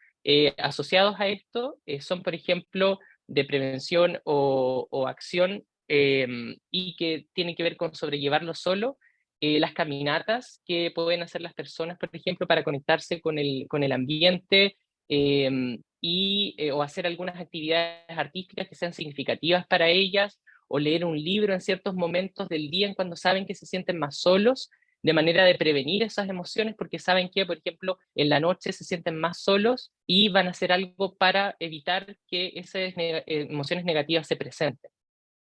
asociados a esto son, por ejemplo, de prevención o acción y que tienen que ver con sobrellevarlo solo, las caminatas que pueden hacer las personas, por ejemplo, para conectarse con el ambiente o hacer algunas actividades artísticas que sean significativas para ellas, o leer un libro en ciertos momentos del día en cuando saben que se sienten más solos, de manera de prevenir esas emociones, porque saben que, por ejemplo, en la noche se sienten más solos y van a hacer algo para evitar que esas emociones negativas se presenten.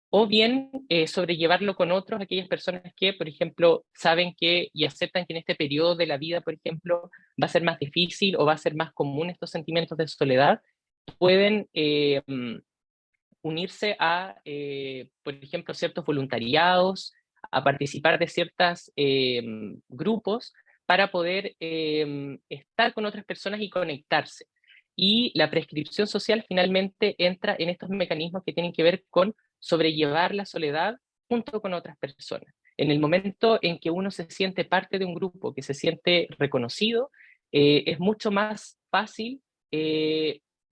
O bien sobrellevarlo con otros, aquellas personas que, por ejemplo, saben que y aceptan que en este periodo de la vida, por ejemplo, va a ser más difícil o va a ser más común estos sentimientos de soledad, pueden unirse a, por ejemplo, ciertos voluntariados, a participar de ciertos grupos para poder estar con otras personas y conectarse. Y la prescripción social finalmente entra en estos mecanismos que tienen que ver con sobrellevar la soledad junto con otras personas. En el momento en que uno se siente parte de un grupo, que se siente reconocido, es mucho más fácil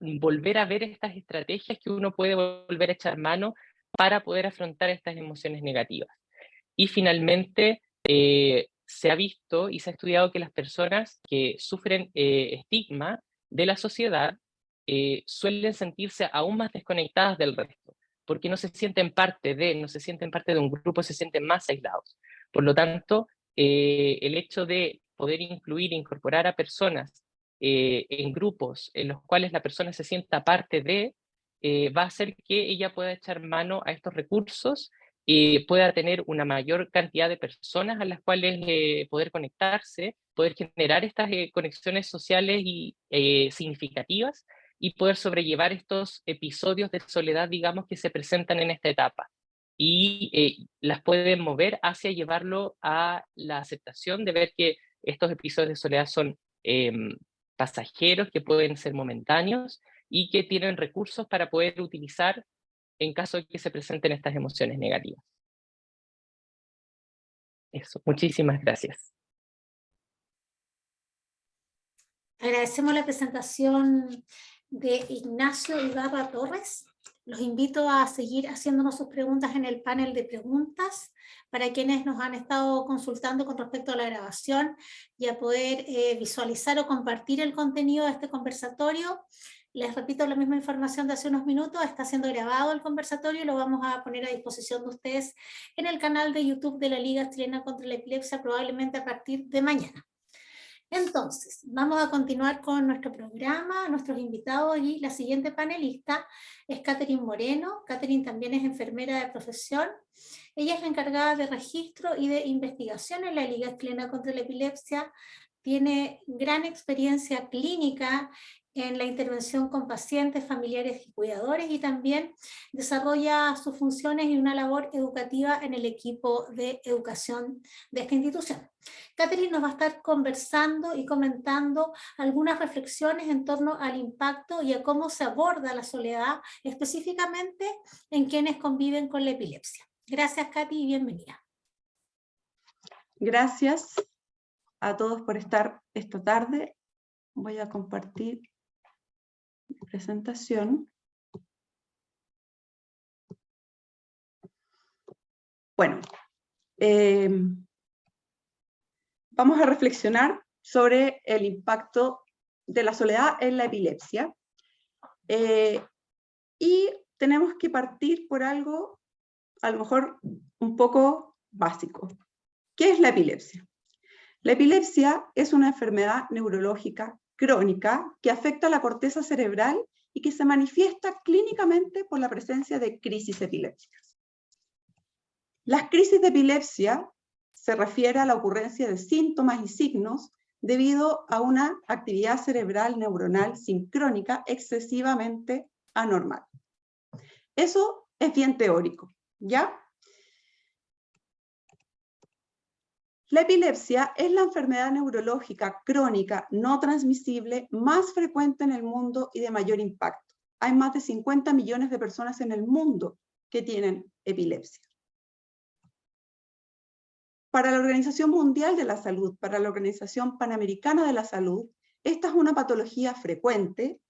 volver a ver estas estrategias que uno puede volver a echar mano para poder afrontar estas emociones negativas. Y finalmente, se ha visto y se ha estudiado que las personas que sufren estigma de la sociedad suelen sentirse aún más desconectadas del resto, porque no se sienten parte de un grupo, se sienten más aislados. Por lo tanto, el hecho de poder incluir e incorporar a personas en grupos en los cuales la persona se sienta parte de, va a hacer que ella pueda echar mano a estos recursos, pueda tener una mayor cantidad de personas a las cuales poder conectarse, poder generar estas conexiones sociales y significativas, y poder sobrellevar estos episodios de soledad, digamos, que se presentan en esta etapa. Y las pueden mover hacia llevarlo a la aceptación de ver que estos episodios de soledad son pasajeros, que pueden ser momentáneos y que tienen recursos para poder utilizar en caso de que se presenten estas emociones negativas. Eso, muchísimas gracias. Agradecemos la presentación de Ignacio Ibarra Torres. Los invito a seguir haciéndonos sus preguntas en el panel de preguntas para quienes nos han estado consultando con respecto a la grabación y a poder visualizar o compartir el contenido de este conversatorio. Les repito la misma información de hace unos minutos, está siendo grabado el conversatorio y lo vamos a poner a disposición de ustedes en el canal de YouTube de la Liga Chilena contra la Epilepsia, probablemente a partir de mañana. Entonces, vamos a continuar con nuestro programa, nuestros invitados, y la siguiente panelista es Catherine Moreno. Catherine también es enfermera de profesión. Ella es la encargada de registro y de investigación en la Liga Chilena contra la Epilepsia. Tiene gran experiencia clínica en la intervención con pacientes, familiares y cuidadores, y también desarrolla sus funciones y una labor educativa en el equipo de educación de esta institución. Catherine nos va a estar conversando y comentando algunas reflexiones en torno al impacto y a cómo se aborda la soledad, específicamente en quienes conviven con la epilepsia. Gracias, Katy, y bienvenida. Gracias a todos por estar esta tarde. Voy a compartir mi presentación. Bueno, vamos a reflexionar sobre el impacto de la soledad en la epilepsia. Y tenemos que partir por algo, a lo mejor un poco básico. ¿Qué es la epilepsia? La epilepsia es una enfermedad neurológica crónica que afecta a la corteza cerebral y que se manifiesta clínicamente por la presencia de crisis epilépticas. Las crisis de epilepsia se refiere a la ocurrencia de síntomas y signos debido a una actividad cerebral neuronal sincrónica excesivamente anormal. Eso es bien teórico, ¿ya? La epilepsia es la enfermedad neurológica crónica no transmisible más frecuente en el mundo y de mayor impacto. Hay más de 50 millones de personas en el mundo que tienen epilepsia. Para la Organización Mundial de la Salud, para la Organización Panamericana de la Salud, esta es una patología frecuente,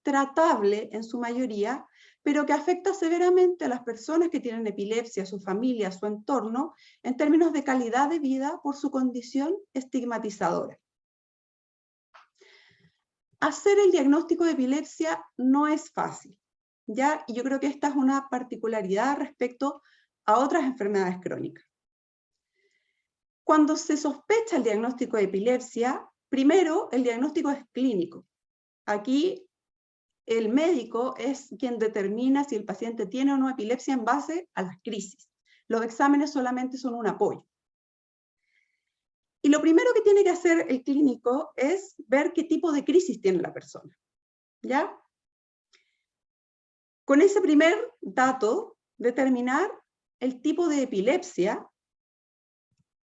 tratable en su mayoría, pero que afecta severamente a las personas que tienen epilepsia, su familia, su entorno, en términos de calidad de vida por su condición estigmatizadora. Hacer el diagnóstico de epilepsia no es fácil, ¿ya? Y yo creo que esta es una particularidad respecto a otras enfermedades crónicas. Cuando se sospecha el diagnóstico de epilepsia, primero el diagnóstico es clínico. Aquí el médico es quien determina si el paciente tiene o no epilepsia en base a las crisis. Los exámenes solamente son un apoyo. Y lo primero que tiene que hacer el clínico es ver qué tipo de crisis tiene la persona, ¿ya? Con ese primer dato, determinar el tipo de epilepsia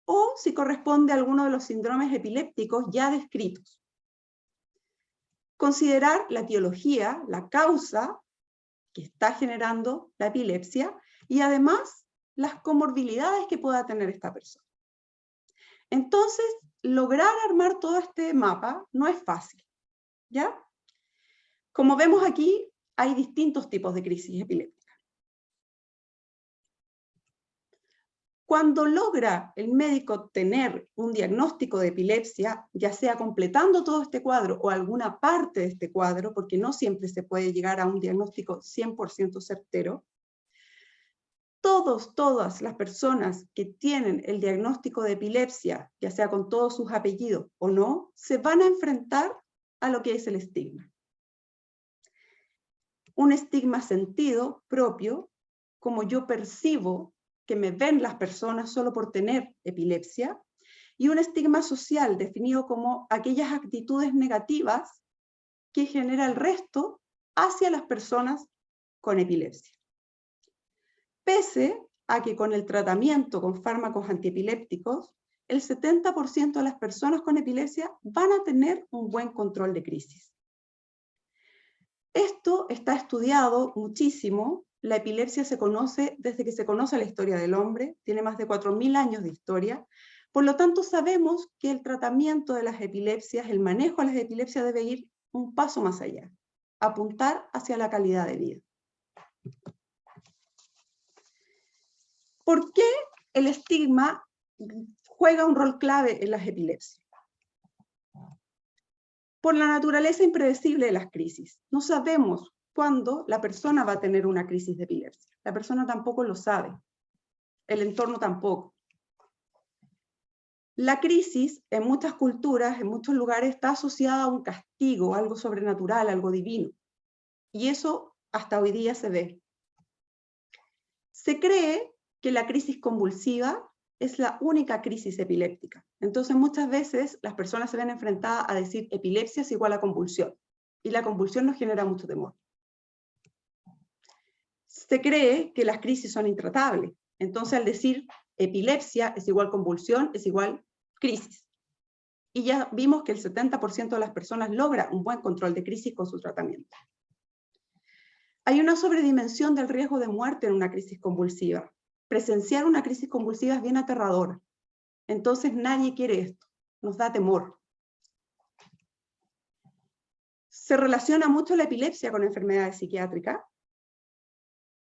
o si corresponde a alguno de los síndromes epilépticos ya descritos. Considerar la etiología, la causa que está generando la epilepsia y además las comorbilidades que pueda tener esta persona. Entonces, lograr armar todo este mapa no es fácil, ¿ya? Como vemos aquí, hay distintos tipos de crisis epilépticas. Cuando logra el médico tener un diagnóstico de epilepsia, ya sea completando todo este cuadro o alguna parte de este cuadro, porque no siempre se puede llegar a un diagnóstico 100% certero, todas las personas que tienen el diagnóstico de epilepsia, ya sea con todos sus apellidos o no, se van a enfrentar a lo que es el estigma. Un estigma sentido propio, como yo percibo que me ven las personas solo por tener epilepsia, y un estigma social definido como aquellas actitudes negativas que genera el resto hacia las personas con epilepsia. Pese a que con el tratamiento con fármacos antiepilépticos, el 70% de las personas con epilepsia van a tener un buen control de crisis. Esto está estudiado muchísimo. La epilepsia se conoce desde que se conoce la historia del hombre, tiene más de 4000 años de historia, por lo tanto sabemos que el tratamiento de las epilepsias, el manejo de las epilepsias debe ir un paso más allá, apuntar hacia la calidad de vida. ¿Por qué el estigma juega un rol clave en las epilepsias? Por la naturaleza impredecible de las crisis. No sabemos cuándo la persona va a tener una crisis de epilepsia. La persona tampoco lo sabe. El entorno tampoco. La crisis en muchas culturas, en muchos lugares, está asociada a un castigo, algo sobrenatural, algo divino. Y eso hasta hoy día se ve. Se cree que la crisis convulsiva es la única crisis epiléptica. Entonces muchas veces las personas se ven enfrentadas a decir epilepsia es igual a convulsión. Y la convulsión nos genera mucho temor. Se cree que las crisis son intratables. Entonces al decir epilepsia es igual convulsión, es igual crisis. Y ya vimos que el 70% de las personas logra un buen control de crisis con su tratamiento. Hay una sobredimensión del riesgo de muerte en una crisis convulsiva. Presenciar una crisis convulsiva es bien aterrador. Entonces nadie quiere esto, nos da temor. Se relaciona mucho la epilepsia con enfermedades psiquiátricas.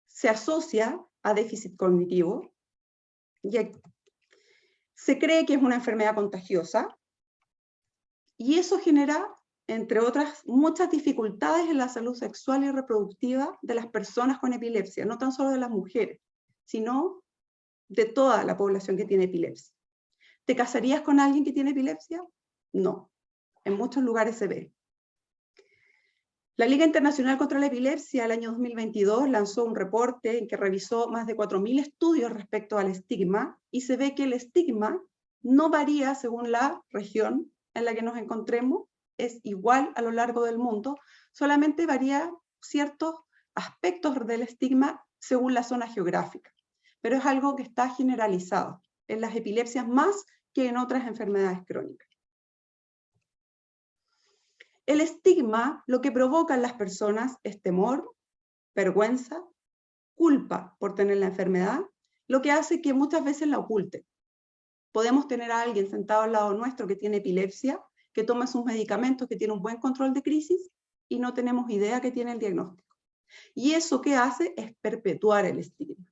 Se asocia a déficit cognitivo. Y se cree que es una enfermedad contagiosa. Y eso genera, entre otras, muchas dificultades en la salud sexual y reproductiva de las personas con epilepsia, no tan solo de las mujeres, sino de toda la población que tiene epilepsia. ¿Te casarías con alguien que tiene epilepsia? No. En muchos lugares se ve. La Liga Internacional contra la Epilepsia el año 2022 lanzó un reporte en que revisó más de 4.000 estudios respecto al estigma, y se ve que el estigma no varía según la región en la que nos encontremos, es igual a lo largo del mundo, solamente varía ciertos aspectos del estigma según la zona geográfica, pero es algo que está generalizado en las epilepsias más que en otras enfermedades crónicas. El estigma lo que provoca en las personas es temor, vergüenza, culpa por tener la enfermedad, lo que hace que muchas veces la oculten. Podemos tener a alguien sentado al lado nuestro que tiene epilepsia, que toma sus medicamentos, que tiene un buen control de crisis, y no tenemos idea que tiene el diagnóstico. Y eso que hace es perpetuar el estigma.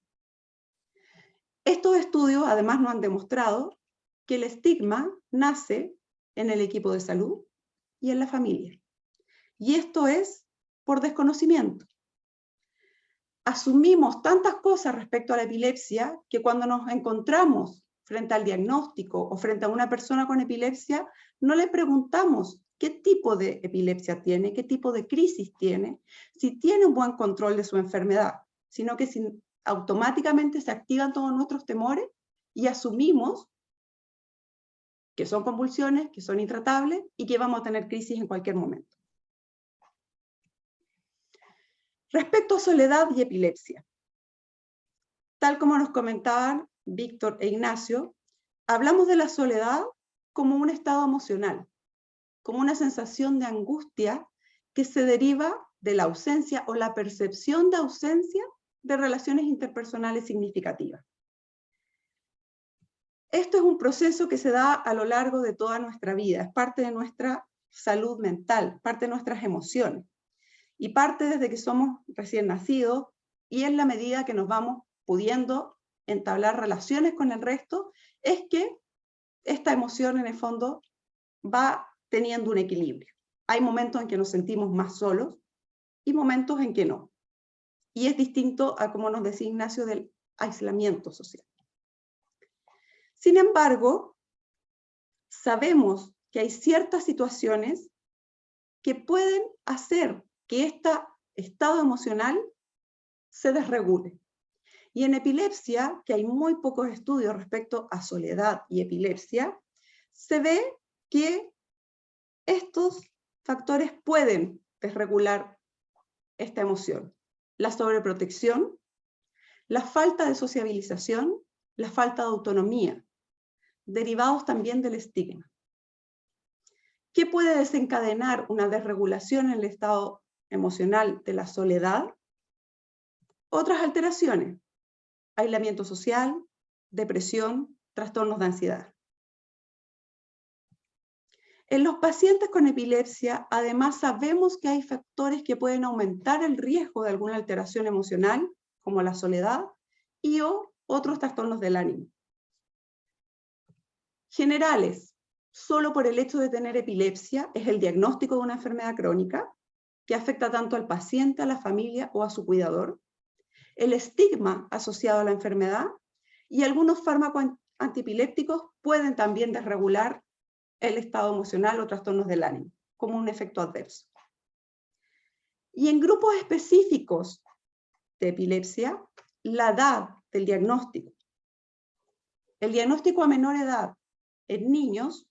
Estos estudios además nos han demostrado que el estigma nace en el equipo de salud y en la familia. Y esto es por desconocimiento. Asumimos tantas cosas respecto a la epilepsia que cuando nos encontramos frente al diagnóstico o frente a una persona con epilepsia, no le preguntamos qué tipo de epilepsia tiene, qué tipo de crisis tiene, si tiene un buen control de su enfermedad, sino que automáticamente se activan todos nuestros temores y asumimos que son convulsiones, que son intratables y que vamos a tener crisis en cualquier momento. Respecto a soledad y epilepsia, tal como nos comentaban Víctor e Ignacio, hablamos de la soledad como un estado emocional, como una sensación de angustia que se deriva de la ausencia o la percepción de ausencia de relaciones interpersonales significativas. Esto es un proceso que se da a lo largo de toda nuestra vida, es parte de nuestra salud mental, parte de nuestras emociones, y parte desde que somos recién nacidos, y en la medida que nos vamos pudiendo entablar relaciones con el resto, es que esta emoción en el fondo va teniendo un equilibrio. Hay momentos en que nos sentimos más solos y momentos en que no. Y es distinto a, como nos decía Ignacio, del aislamiento social. Sin embargo, sabemos que hay ciertas situaciones que pueden hacer que este estado emocional se desregule. Y en epilepsia, que hay muy pocos estudios respecto a soledad y epilepsia, se ve que estos factores pueden desregular esta emoción. La sobreprotección, la falta de sociabilización, la falta de autonomía, derivados también del estigma. ¿Qué puede desencadenar una desregulación en el estado emocional de la soledad? Otras alteraciones: aislamiento social, depresión, trastornos de ansiedad. En los pacientes con epilepsia, además, sabemos que hay factores que pueden aumentar el riesgo de alguna alteración emocional, como la soledad y o otros trastornos del ánimo. Generales: solo por el hecho de tener epilepsia es el diagnóstico de una enfermedad crónica que afecta tanto al paciente, a la familia o a su cuidador, el estigma asociado a la enfermedad, y algunos fármacos antiepilépticos pueden también desregular el estado emocional o trastornos del ánimo, como un efecto adverso. Y en grupos específicos de epilepsia, la edad del diagnóstico. El diagnóstico a menor edad en niños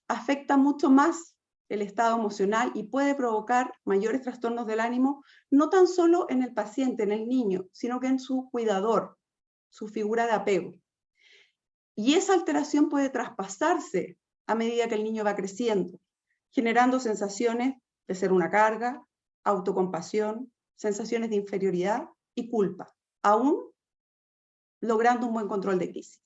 afecta mucho más el estado emocional y puede provocar mayores trastornos del ánimo, no tan solo en el paciente, en el niño, sino que en su cuidador, su figura de apego. Y esa alteración puede traspasarse a medida que el niño va creciendo, generando sensaciones de ser una carga, autocompasión, sensaciones de inferioridad y culpa, aún logrando un buen control de crisis.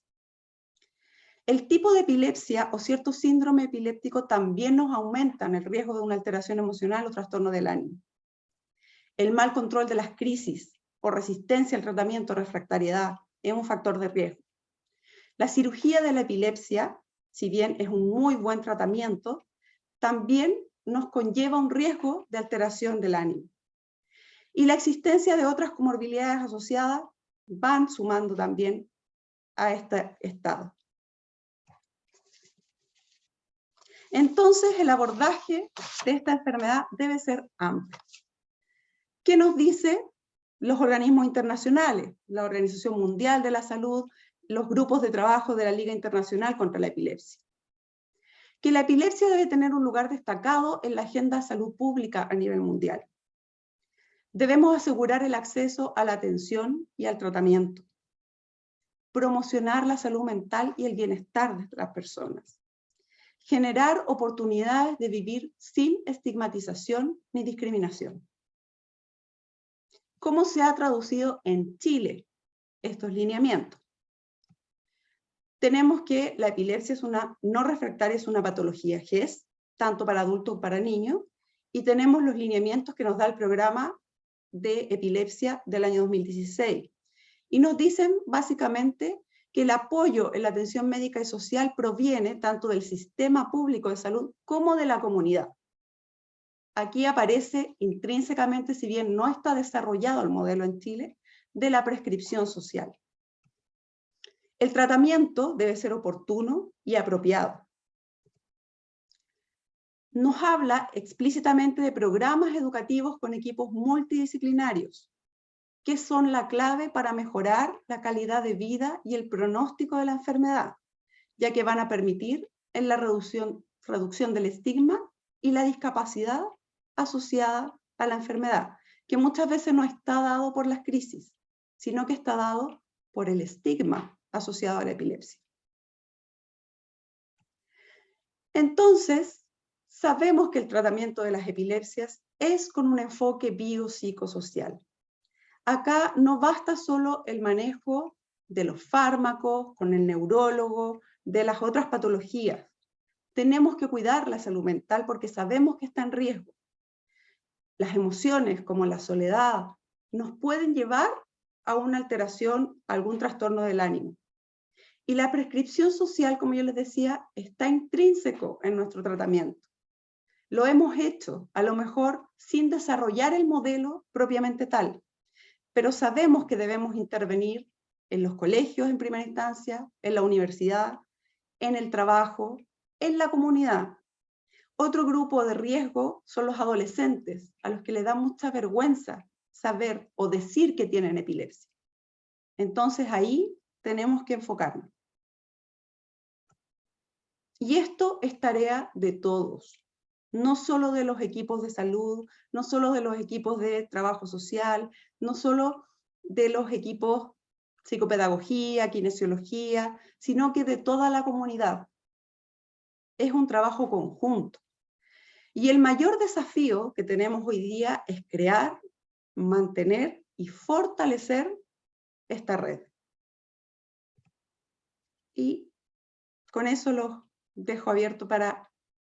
El tipo de epilepsia o cierto síndrome epiléptico también nos aumentan el riesgo de una alteración emocional o trastorno del ánimo. El mal control de las crisis o resistencia al tratamiento o refractariedad es un factor de riesgo. La cirugía de la epilepsia, si bien es un muy buen tratamiento, también nos conlleva un riesgo de alteración del ánimo. Y la existencia de otras comorbilidades asociadas van sumando también a este estado. Entonces, el abordaje de esta enfermedad debe ser amplio. ¿Qué nos dicen los organismos internacionales? La Organización Mundial de la Salud, los grupos de trabajo de la Liga Internacional contra la Epilepsia. Que la epilepsia debe tener un lugar destacado en la agenda de salud pública a nivel mundial. Debemos asegurar el acceso a la atención y al tratamiento, promocionar la salud mental y el bienestar de las personas, generar oportunidades de vivir sin estigmatización ni discriminación. ¿Cómo se ha traducido en Chile estos lineamientos? Tenemos que la epilepsia es una no refractaria, es una patología GES, tanto para adultos como para niños, y tenemos los lineamientos que nos da el programa de epilepsia del año 2016. Y nos dicen básicamente que el apoyo en la atención médica y social proviene tanto del sistema público de salud como de la comunidad. Aquí aparece intrínsecamente, si bien no está desarrollado el modelo en Chile, de la prescripción social. El tratamiento debe ser oportuno y apropiado. Nos habla explícitamente de programas educativos con equipos multidisciplinarios, que son la clave para mejorar la calidad de vida y el pronóstico de la enfermedad, ya que van a permitir en la reducción del estigma y la discapacidad asociada a la enfermedad, que muchas veces no está dado por las crisis, sino que está dado por el estigma asociado a la epilepsia. Entonces, sabemos que el tratamiento de las epilepsias es con un enfoque biopsicosocial. Acá no basta solo el manejo de los fármacos, con el neurólogo, de las otras patologías. Tenemos que cuidar la salud mental porque sabemos que está en riesgo. Las emociones como la soledad nos pueden llevar a una alteración, a algún trastorno del ánimo. Y la prescripción social, como yo les decía, está intrínseco en nuestro tratamiento. Lo hemos hecho, a lo mejor sin desarrollar el modelo propiamente tal, pero sabemos que debemos intervenir en los colegios en primera instancia, en la universidad, en el trabajo, en la comunidad. Otro grupo de riesgo son los adolescentes, a los que les da mucha vergüenza saber o decir que tienen epilepsia. Entonces ahí tenemos que enfocarnos. Y esto es tarea de todos, no solo de los equipos de salud, no solo de los equipos de trabajo social, no solo de los equipos psicopedagogía, kinesiología, sino que de toda la comunidad. Es un trabajo conjunto. Y el mayor desafío que tenemos hoy día es crear, mantener y fortalecer esta red. Y con eso los dejo abierto para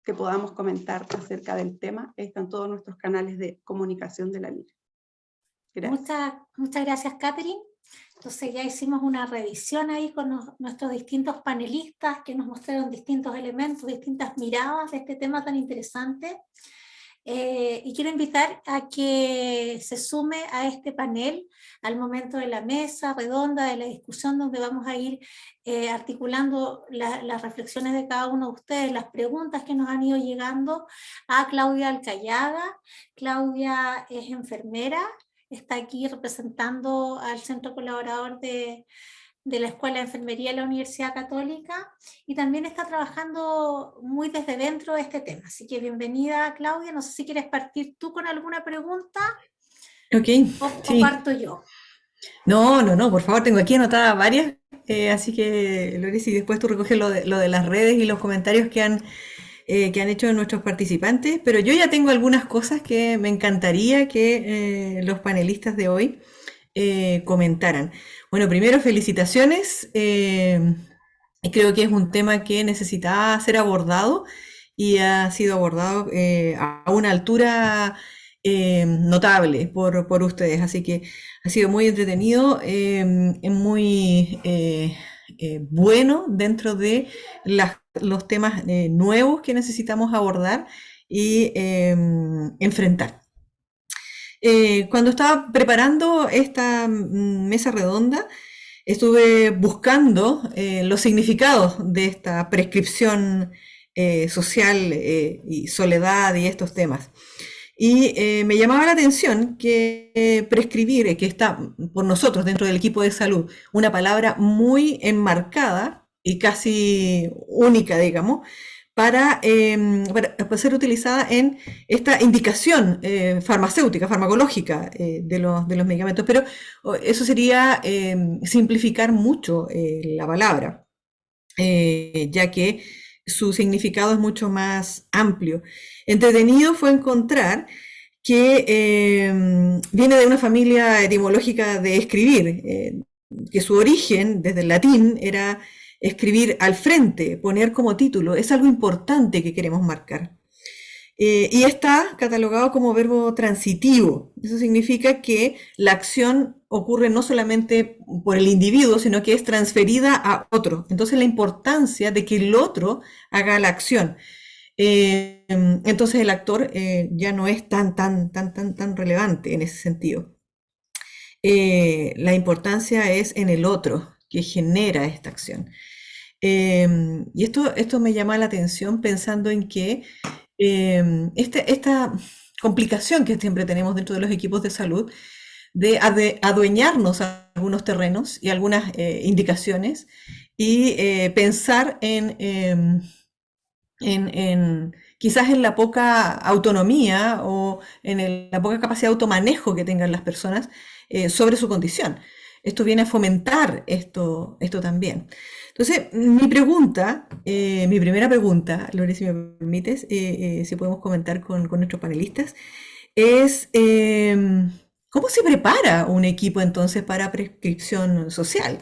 que podamos comentar acerca del tema. Están todos nuestros canales de comunicación de la LIRE. Gracias. Muchas gracias, Catherine. Entonces ya hicimos una revisión ahí con nuestros distintos panelistas que nos mostraron distintos elementos, distintas miradas de este tema tan interesante. Y quiero invitar a que se sume a este panel al momento de la mesa redonda, de la discusión, donde vamos a ir articulando las reflexiones de cada uno de ustedes, las preguntas que nos han ido llegando a Claudia Alcayaga. Claudia es enfermera, está aquí representando al Centro Colaborador de la Escuela de Enfermería de la Universidad Católica, y también está trabajando muy desde dentro de este tema. Así que bienvenida, Claudia. No sé si quieres partir tú con alguna pregunta. Ok, o parto yo. No, por favor, tengo aquí anotadas varias, así que, Lore, si después tú recoges lo de las redes y los comentarios que han hecho nuestros participantes, pero yo ya tengo algunas cosas que me encantaría que los panelistas de hoy comentaran. Bueno, primero felicitaciones, creo que es un tema que necesitaba ser abordado y ha sido abordado a una altura notable por ustedes, así que ha sido muy entretenido, muy bueno dentro de los temas nuevos que necesitamos abordar y enfrentar. Cuando estaba preparando esta mesa redonda, estuve buscando los significados de esta prescripción social y soledad y estos temas. Y me llamaba la atención que prescribir, que está por nosotros dentro del equipo de salud, una palabra muy enmarcada y casi única, digamos, para ser utilizada en esta indicación farmacéutica, farmacológica de los medicamentos. Pero eso sería simplificar mucho la palabra, ya que su significado es mucho más amplio. Entretenido fue encontrar que viene de una familia etimológica de escribir, que su origen, desde el latín, era escribir al frente, poner como título, es algo importante que queremos marcar. Y está catalogado como verbo transitivo. Eso significa que la acción ocurre no solamente por el individuo, sino que es transferida a otro. Entonces la importancia de que el otro haga la acción. Entonces el actor ya no es tan relevante en ese sentido. La importancia es en el otro que genera esta acción. Y esto me llama la atención pensando en que esta complicación que siempre tenemos dentro de los equipos de salud de adueñarnos a algunos terrenos y algunas indicaciones y pensar quizás en la poca autonomía o en la poca capacidad de automanejo que tengan las personas sobre su condición. Esto viene a fomentar esto también. Entonces, mi primera pregunta, Lore, si me permites, si podemos comentar con nuestros panelistas, es ¿cómo se prepara un equipo entonces para prescripción social?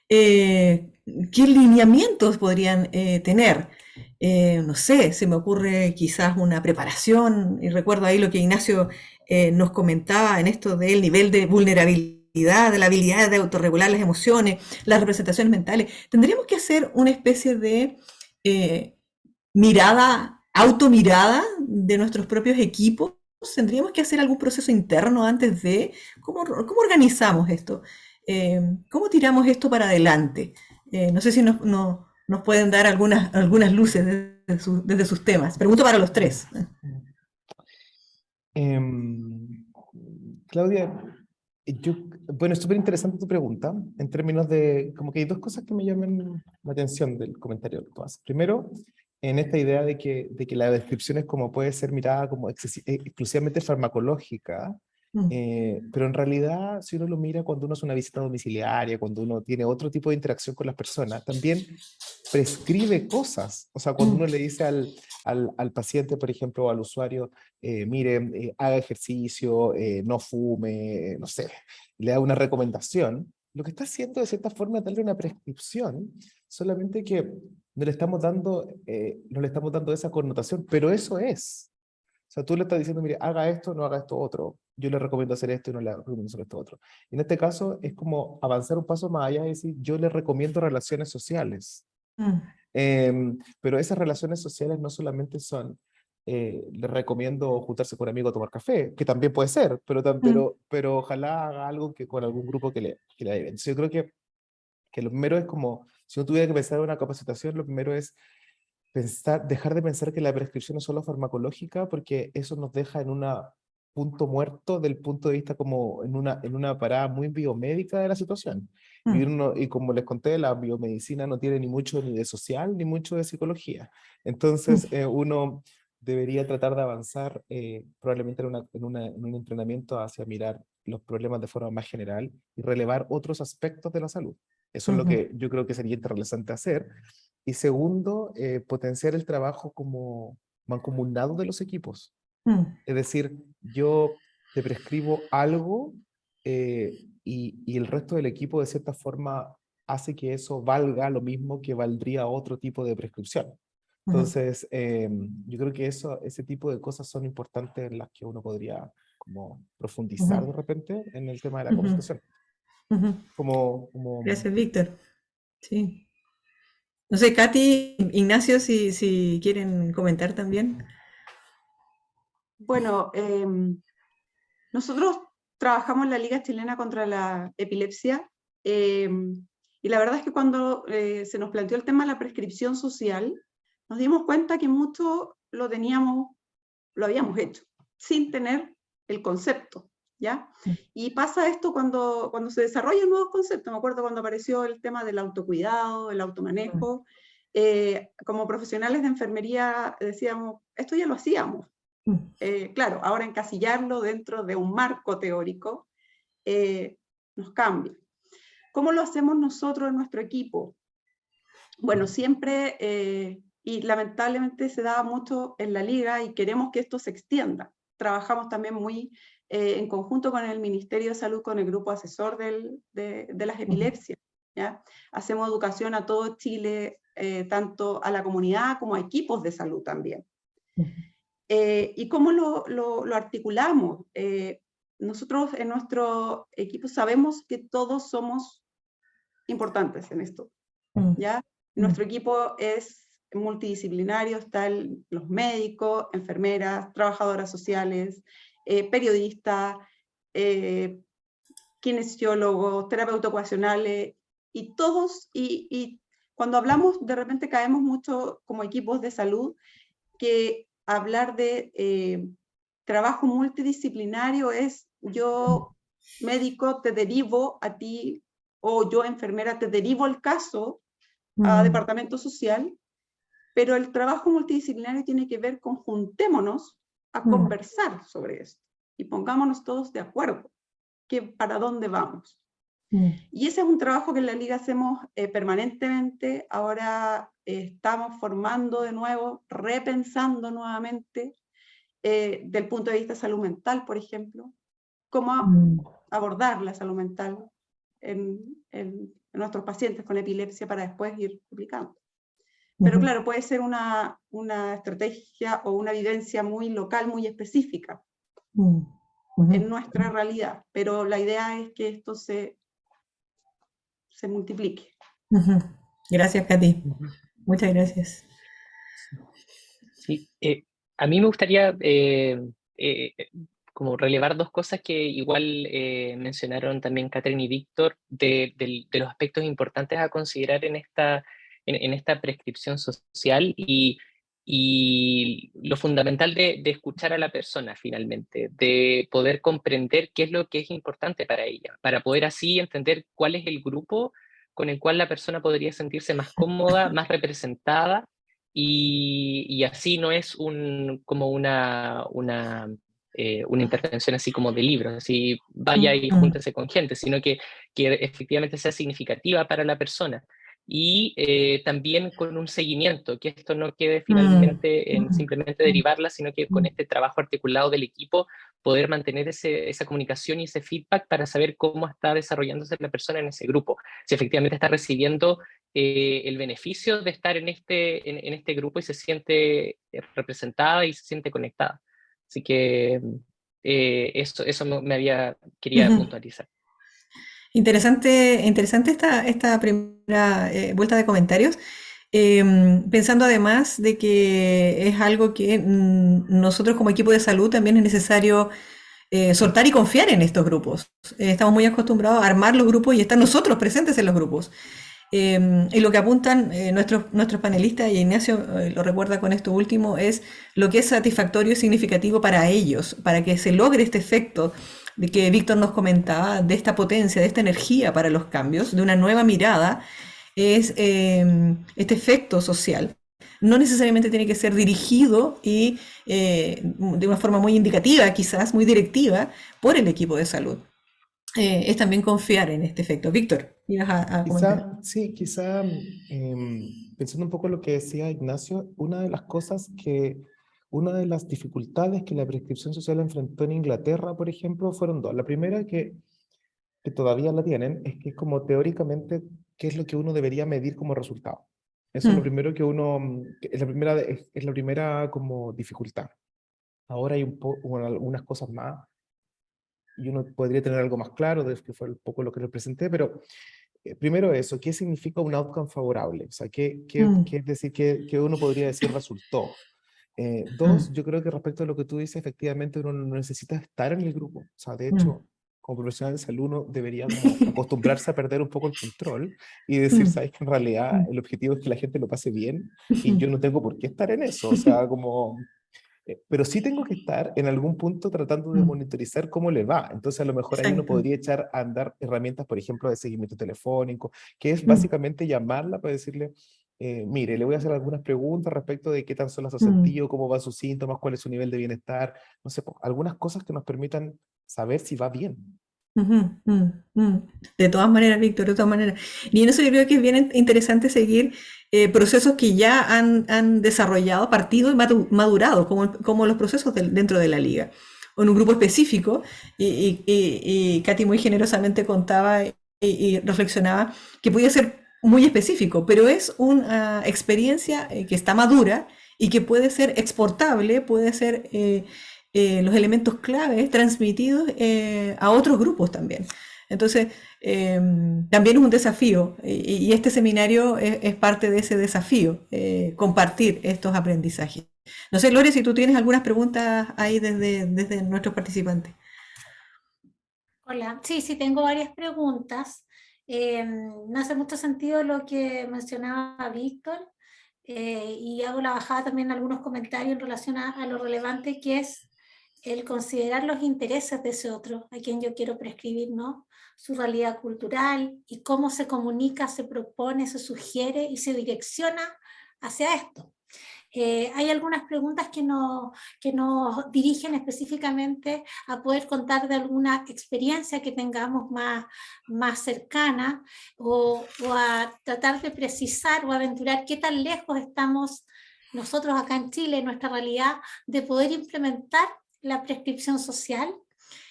¿Qué lineamientos podrían tener? No sé, se me ocurre quizás una preparación, y recuerdo ahí lo que Ignacio nos comentaba en esto del nivel de vulnerabilidad, de la habilidad de autorregular las emociones, las representaciones mentales. Tendríamos que hacer una especie de automirada de nuestros propios equipos. Tendríamos que hacer algún proceso interno antes de cómo organizamos esto, cómo tiramos esto para adelante. No sé si nos pueden dar algunas luces desde sus temas. Pregunto para los tres. Claudia, bueno, es súper interesante tu pregunta, en términos de, como que hay dos cosas que me llaman la atención del comentario que tú haces. Primero, en esta idea de que la descripción es como puede ser mirada como exclusivamente farmacológica, pero en realidad, si uno lo mira cuando uno hace una visita domiciliaria, cuando uno tiene otro tipo de interacción con las personas, también prescribe cosas. O sea, cuando uno le dice al paciente, por ejemplo, o al usuario, mire, haga ejercicio, no fume, no sé, le da una recomendación, lo que está haciendo de cierta forma es darle una prescripción, solamente que no le estamos dando esa connotación, pero eso es. O sea, tú le estás diciendo, mire, haga esto, no haga esto otro. Yo le recomiendo hacer esto y no le recomiendo hacer esto otro. En este caso es como avanzar un paso más allá y decir, yo le recomiendo relaciones sociales. Pero esas relaciones sociales no solamente son, le recomiendo juntarse con un amigo a tomar café, que también puede ser, pero ojalá haga algo con algún grupo que le vaya bien. Entonces yo creo que lo primero es como, si uno tuviera que pensar en una capacitación, lo primero es dejar de pensar que la prescripción es solo farmacológica, porque eso nos deja en un punto muerto del punto de vista como en una parada muy biomédica de la situación. Y como les conté, la biomedicina no tiene ni mucho ni de social, ni mucho de psicología. Entonces, uno debería tratar de avanzar probablemente en un entrenamiento hacia mirar los problemas de forma más general y relevar otros aspectos de la salud. Eso es lo que yo creo que sería interesante hacer. Y segundo, potenciar el trabajo como mancomunado de los equipos. Es decir, yo te prescribo algo y el resto del equipo de cierta forma hace que eso valga lo mismo que valdría otro tipo de prescripción. Entonces, yo creo que ese tipo de cosas son importantes en las que uno podría como profundizar de repente en el tema de la capacitación. Gracias, Víctor. Sí. No sé, Katy, Ignacio, si quieren comentar también. Bueno, nosotros trabajamos en la Liga Chilena contra la Epilepsia y la verdad es que cuando se nos planteó el tema de la prescripción social, nos dimos cuenta que mucho lo habíamos hecho. sin tener el concepto, ¿ya? Y pasa esto cuando se desarrollan nuevos conceptos. Me acuerdo cuando apareció el tema del autocuidado, el automanejo. Como profesionales de enfermería decíamos, esto ya lo hacíamos. Claro, ahora encasillarlo dentro de un marco teórico nos cambia. ¿Cómo lo hacemos nosotros en nuestro equipo? Bueno, siempre, y lamentablemente se da mucho en la liga y queremos que esto se extienda. Trabajamos también muy en conjunto con el Ministerio de Salud, con el grupo asesor de las epilepsias, ¿ya? Hacemos educación a todo Chile, tanto a la comunidad como a equipos de salud también. ¿Y cómo lo articulamos? Nosotros en nuestro equipo sabemos que todos somos importantes en esto, ¿ya? Nuestro equipo es multidisciplinario, están los médicos, enfermeras, trabajadoras sociales, periodistas, kinesiólogos, terapeutas ocupacionales, y todos, y cuando hablamos de repente caemos mucho como equipos de salud, que hablar de trabajo multidisciplinario es yo médico te derivo a ti, o yo enfermera te derivo el caso a departamento social, pero el trabajo multidisciplinario tiene que ver con juntémonos a conversar sobre esto y pongámonos todos de acuerdo que para dónde vamos. Y ese es un trabajo que en la Liga hacemos permanentemente. Ahora estamos formando de nuevo, repensando nuevamente del punto de vista de salud mental, por ejemplo, cómo abordar la salud mental en nuestros pacientes con epilepsia para después ir aplicando. Pero claro, puede ser una estrategia o una vivencia muy local, muy específica en nuestra realidad, pero la idea es que esto se multiplique. Gracias, Katy. Muchas gracias. Sí, a mí me gustaría como relevar dos cosas que igual mencionaron también Catherine y Víctor, de los aspectos importantes a considerar en esta prescripción social y lo fundamental de escuchar a la persona finalmente, de poder comprender qué es lo que es importante para ella, para poder así entender cuál es el grupo con el cual la persona podría sentirse más cómoda, más representada, y así no es como una intervención así como de libros, así vaya y júntese con gente, sino que efectivamente sea significativa para la persona. Y también con un seguimiento, que esto no quede finalmente en simplemente derivarla, sino que con este trabajo articulado del equipo poder mantener esa comunicación y ese feedback para saber cómo está desarrollándose la persona en ese grupo, si efectivamente está recibiendo el beneficio de estar en este grupo y se siente representada y se siente conectada. Así que eso quería puntualizar. Interesante esta primera vuelta de comentarios, pensando además de que es algo que nosotros como equipo de salud también es necesario soltar y confiar en estos grupos. Estamos muy acostumbrados a armar los grupos y estar nosotros presentes en los grupos. Y lo que apuntan nuestros panelistas, y Ignacio lo recuerda con esto último, es lo que es satisfactorio y significativo para ellos, para que se logre este efecto de que Víctor nos comentaba, de esta potencia, de esta energía para los cambios, de una nueva mirada, es este efecto social. No necesariamente tiene que ser dirigido y de una forma muy indicativa, quizás muy directiva, por el equipo de salud. Es también confiar en este efecto. Víctor, ibas a comentar. Quizá pensando un poco en lo que decía Ignacio, una de las dificultades que la prescripción social enfrentó en Inglaterra, por ejemplo, fueron dos. La primera, que todavía la tienen, es que como teóricamente, ¿qué es lo que uno debería medir como resultado? Eso es lo primero que es la primera como dificultad. Ahora hay algunas cosas más, y uno podría tener algo más claro, que fue un poco lo que les presenté, pero primero eso, ¿qué significa un outcome favorable? O sea, ¿qué es decir que uno podría decir resultó? Dos, yo creo que respecto a lo que tú dices, efectivamente uno no necesita estar en el grupo. O sea, de hecho, como profesional de salud uno debería como acostumbrarse a perder un poco el control y decir, ¿sabes? Que en realidad el objetivo es que la gente lo pase bien y yo no tengo por qué estar en eso. O sea, como pero sí tengo que estar en algún punto tratando de monitorizar cómo le va. Entonces a lo mejor ahí uno Exacto. podría echar a andar herramientas, por ejemplo, de seguimiento telefónico, que es básicamente llamarla para decirle, mire, le voy a hacer algunas preguntas respecto de qué tan solo se ha sentido, cómo van sus síntomas, cuál es su nivel de bienestar, no sé, algunas cosas que nos permitan saber si va bien. De todas maneras, Víctor, de todas maneras. Y en eso yo creo que es bien interesante seguir procesos que ya han desarrollado, partido y madurado, como los procesos dentro de la liga, o en un grupo específico, y Katy muy generosamente contaba y reflexionaba que podía ser muy específico, pero es una experiencia que está madura y que puede ser exportable, puede ser los elementos claves transmitidos a otros grupos también. Entonces, también es un desafío y este seminario es parte de ese desafío, compartir estos aprendizajes. No sé, Lore, si tú tienes algunas preguntas ahí desde nuestros participantes. Hola, sí, tengo varias preguntas. No hace mucho sentido lo que mencionaba Víctor, y hago la bajada también algunos comentarios en relación a lo relevante que es el considerar los intereses de ese otro, a quien yo quiero prescribir, ¿no? Su realidad cultural y cómo se comunica, se propone, se sugiere y se direcciona hacia esto. Hay algunas preguntas que nos dirigen específicamente a poder contar de alguna experiencia que tengamos más cercana, o a tratar de precisar o aventurar qué tan lejos estamos nosotros acá en Chile, en nuestra realidad, de poder implementar la prescripción social,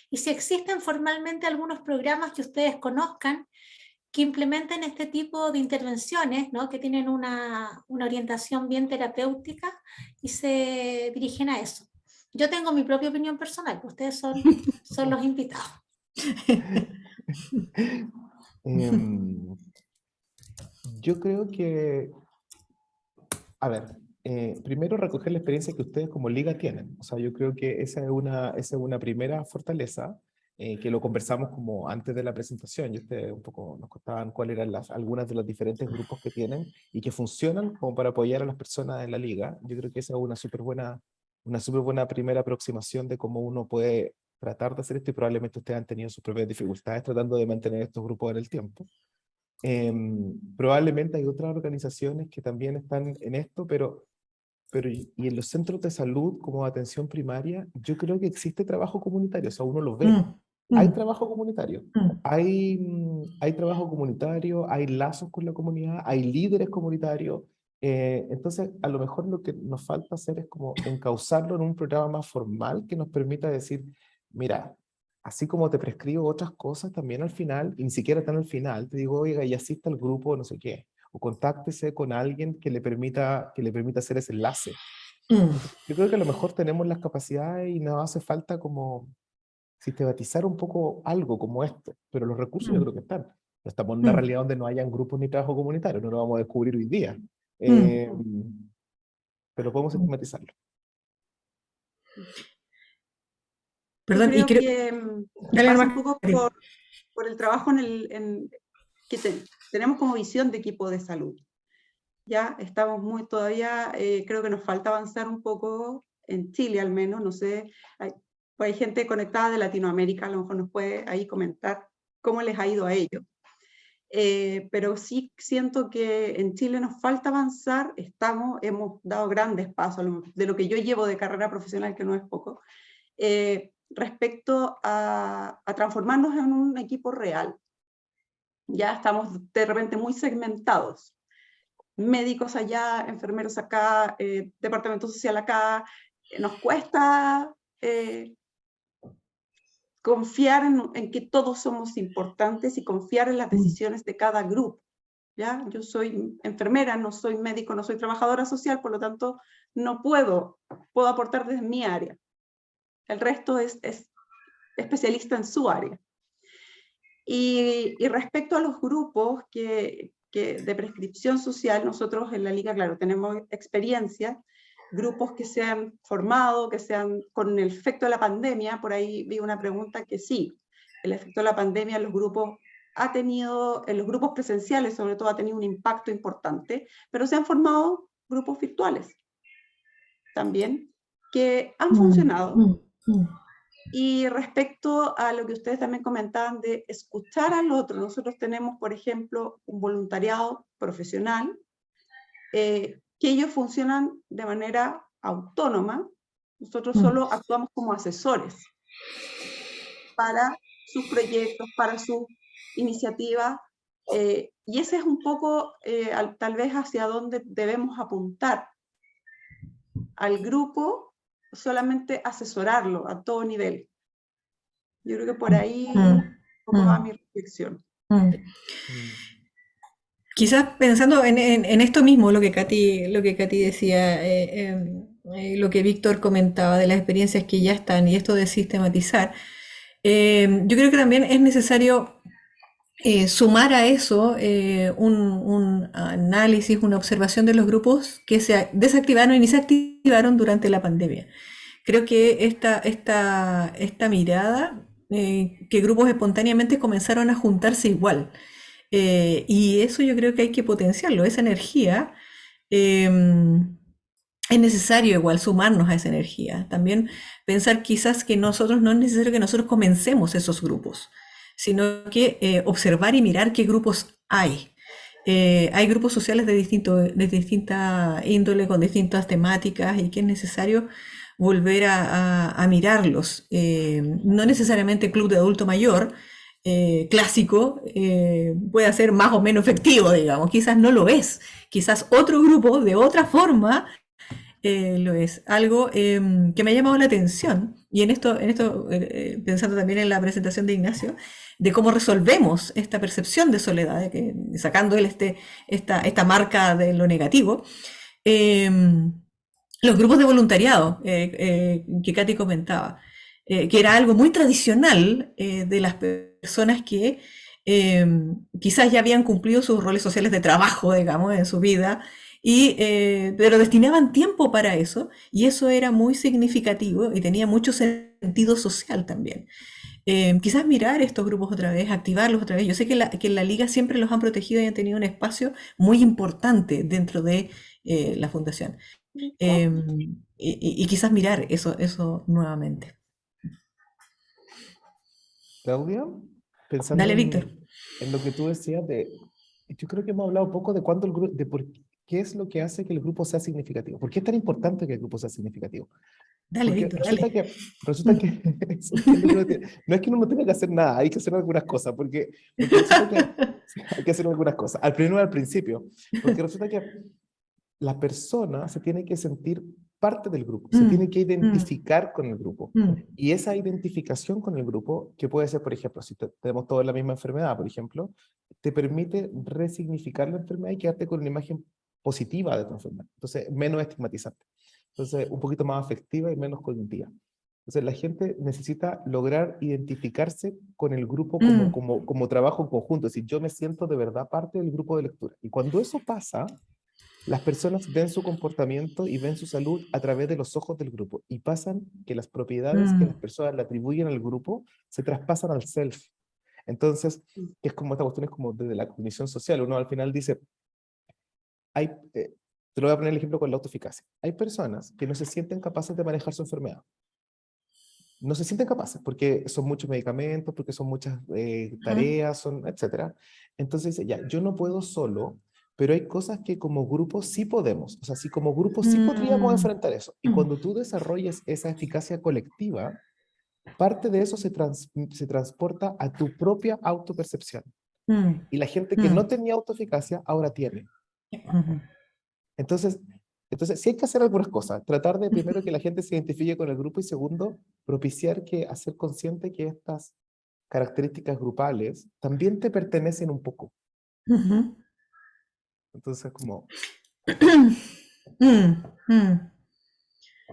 y si existen formalmente algunos programas que ustedes conozcan que implementen este tipo de intervenciones, ¿no? Que tienen una orientación bien terapéutica y se dirigen a eso. Yo tengo mi propia opinión personal, pues ustedes son los invitados. Yo creo que, a ver, primero recoger la experiencia que ustedes como liga tienen. O sea, yo creo que esa es una primera fortaleza, que lo conversamos como antes de la presentación, y ustedes un poco nos contaban cuáles eran algunas de los diferentes grupos que tienen y que funcionan como para apoyar a las personas en la liga. Yo creo que esa es una súper buena primera aproximación de cómo uno puede tratar de hacer esto, y probablemente ustedes han tenido sus propias dificultades tratando de mantener estos grupos en el tiempo. Probablemente hay otras organizaciones que también están en esto, pero y en los centros de salud como atención primaria, yo creo que existe trabajo comunitario, o sea, uno lo ve. Hay trabajo comunitario, hay trabajo comunitario, hay lazos con la comunidad, hay líderes comunitarios. Entonces, a lo mejor lo que nos falta hacer es como encauzarlo en un programa más formal que nos permita decir, mira, así como te prescribo otras cosas, también al final, y ni siquiera tan al final, te digo, oiga, y asista al grupo, no sé qué, o contáctese con alguien que le permita hacer ese enlace. Yo creo que a lo mejor tenemos las capacidades y nos hace falta como sistematizar un poco algo como esto, pero los recursos yo creo que están. No estamos en una realidad donde no hayan grupos ni trabajo comunitario, no lo vamos a descubrir hoy día, pero podemos sistematizarlo. Yo Perdón, y creo creo... que Dale pasa nomás. un poco por el trabajo que tenemos como visión de equipo de salud. Ya estamos todavía, creo que nos falta avanzar un poco en Chile al menos, no sé, hay gente conectada de Latinoamérica, a lo mejor nos puede ahí comentar cómo les ha ido a ellos. Pero sí siento que en Chile nos falta avanzar, hemos dado grandes pasos de lo que yo llevo de carrera profesional, que no es poco, respecto a transformarnos en un equipo real. Ya estamos de repente muy segmentados. Médicos allá, enfermeros acá, departamento social acá. Nos cuesta confiar en que todos somos importantes y confiar en las decisiones de cada grupo. ¿Ya? Yo soy enfermera, no soy médico, no soy trabajadora social, por lo tanto no puedo aportar desde mi área. El resto es especialista en su área. Y respecto a los grupos de prescripción social, nosotros en la Liga, claro, tenemos experiencia, grupos que se han formado, que sean con el efecto de la pandemia. Por ahí vi una pregunta que sí, el efecto de la pandemia en los grupos en los grupos presenciales sobre todo ha tenido un impacto importante, pero se han formado grupos virtuales también, que han Mm, funcionado. mm, mm, Y respecto a lo que ustedes también comentaban de escuchar al otro, nosotros tenemos, por ejemplo, un voluntariado profesional, que ellos funcionan de manera autónoma. Nosotros mm. solo actuamos como asesores para sus proyectos, para sus iniciativas, y ese es un poco tal vez hacia dónde debemos apuntar al grupo, solamente asesorarlo a todo nivel. Yo creo que por ahí un poco va mi reflexión. Mm. Quizás pensando en esto mismo, lo que Katy decía, lo que Víctor comentaba de las experiencias que ya están y esto de sistematizar, yo creo que también es necesario sumar a eso un análisis, una observación de los grupos que se desactivaron y ni se activaron durante la pandemia. Creo que esta mirada, que grupos espontáneamente comenzaron a juntarse igual. Y eso yo creo que hay que potenciarlo, esa energía. Es necesario igual sumarnos a esa energía. También pensar quizás que nosotros no es necesario que nosotros comencemos esos grupos, sino que observar y mirar qué grupos hay. Hay grupos sociales de distinta índole, con distintas temáticas, y que es necesario volver a mirarlos. No necesariamente club de adulto mayor, clásico, puede ser más o menos efectivo, digamos. Quizás no lo es. Quizás otro grupo, de otra forma, lo es. Algo que me ha llamado la atención, y pensando también en la presentación de Ignacio, de cómo resolvemos esta percepción de soledad, sacando él esta marca de lo negativo, los grupos de voluntariado que Katy comentaba, que era algo muy tradicional de las personas que quizás ya habían cumplido sus roles sociales de trabajo, digamos, en su vida, pero destinaban tiempo para eso, y eso era muy significativo y tenía mucho sentido social también. Quizás mirar estos grupos otra vez, activarlos otra vez. Yo sé que en la liga siempre los han protegido y han tenido un espacio muy importante dentro de la fundación. Y quizás mirar eso nuevamente. Claudia, pensando Dale, Víctor. en lo que tú decías yo creo que hemos hablado un poco de cuánto el grupo, qué es lo que hace que el grupo sea significativo. ¿Por qué es tan importante que el grupo sea significativo? Dale, Porque Víctor, resulta dale. que no es que uno no tenga que hacer nada, hay que hacer algunas cosas, porque resulta que hay que hacer algunas cosas. Al principio, porque resulta que la persona se tiene que sentir parte del grupo, se tiene que identificar con el grupo. Y esa identificación con el grupo, que puede ser, por ejemplo, si tenemos todos la misma enfermedad, por ejemplo, te permite resignificar la enfermedad y quedarte con una imagen positiva de tu enfermedad. Entonces, menos estigmatizante. Entonces, un poquito más afectiva y menos cognitiva. Entonces, la gente necesita lograr identificarse con el grupo como trabajo en conjunto. Es decir, yo me siento de verdad parte del grupo de lectura. Y cuando eso pasa, las personas ven su comportamiento y ven su salud a través de los ojos del grupo, y pasan que las propiedades que las personas le atribuyen al grupo se traspasan al self. Entonces, que es como esta cuestión, es como desde la cognición social, uno al final dice, te lo voy a poner el ejemplo con la autoeficacia. Hay personas que no se sienten capaces de manejar su enfermedad. No se sienten capaces porque son muchos medicamentos, porque son muchas tareas, etcétera. Entonces dice, ya, yo no puedo solo, pero hay cosas que como grupo sí podemos. O sea, sí, como grupo sí podríamos enfrentar eso. Y cuando tú desarrolles esa eficacia colectiva, parte de eso se transporta a tu propia autopercepción. Y la gente que no tenía autoeficacia ahora tiene. Entonces, sí hay que hacer algunas cosas. Tratar de, primero, que la gente se identifique con el grupo, y segundo, propiciar hacer consciente que estas características grupales también te pertenecen un poco. Entonces, como...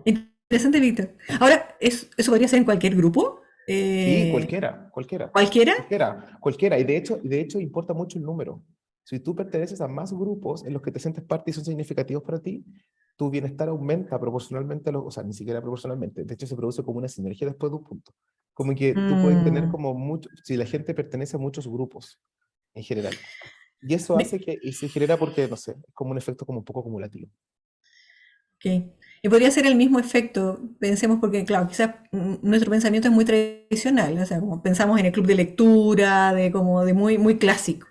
Interesante, Víctor. Ahora, ¿eso podría ser en cualquier grupo? Sí, cualquiera. ¿Cualquiera? Y de hecho importa mucho el número. Si tú perteneces a más grupos en los que te sientes parte y son significativos para ti, tu bienestar aumenta proporcionalmente o sea, ni siquiera proporcionalmente. De hecho, se produce como una sinergia después de un punto. Como que tú puedes tener como mucho, si la gente pertenece a muchos grupos en general. Y eso hace y se genera porque, no sé, es como un efecto como un poco acumulativo. Okay. Y podría ser el mismo efecto, pensemos, porque claro, quizás nuestro pensamiento es muy tradicional, o sea, como pensamos en el club de lectura, de como de muy, muy clásico.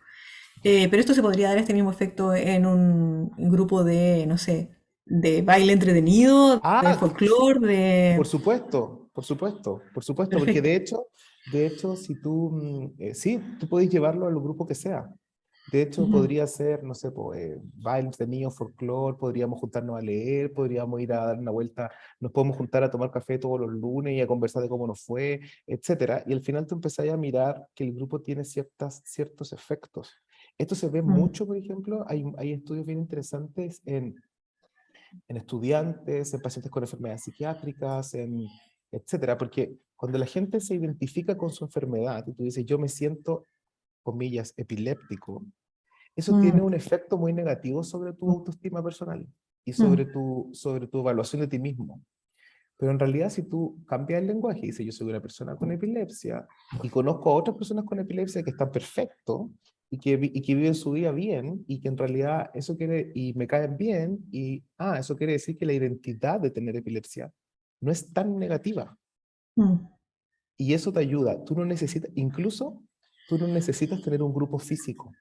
Pero esto se podría dar este mismo efecto en un grupo de, no sé, de baile entretenido, de Ah, folclore, por de... supuesto, por supuesto, por supuesto, porque Perfecto. de hecho, si tú, sí, tú podés llevarlo al grupo que sea. De hecho, Ujú, podría ser, no sé, bailes de niños, folclore, podríamos juntarnos a leer, podríamos ir a dar una vuelta, nos podemos juntar a tomar café todos los lunes y a conversar de cómo nos fue, etcétera. Y al final tú empezás a mirar que el grupo tiene ciertos efectos. Esto se ve mm, mucho, por ejemplo, hay estudios bien interesantes en estudiantes, en pacientes con enfermedades psiquiátricas, etcétera, porque cuando la gente se identifica con su enfermedad y tú dices, yo me siento, comillas, epiléptico, eso tiene mm, un efecto muy negativo sobre tu autoestima personal y mm, sobre tu evaluación de ti mismo. Pero en realidad, si tú cambias el lenguaje y dices, yo soy una persona con epilepsia y conozco a otras personas con epilepsia que están perfectos y que viven su vida bien y que en realidad eso quiere, y me caen bien, y eso quiere decir que la identidad de tener epilepsia no es tan negativa. mm, Y eso te ayuda. Tú no necesitas, incluso, tú no necesitas tener un grupo físico.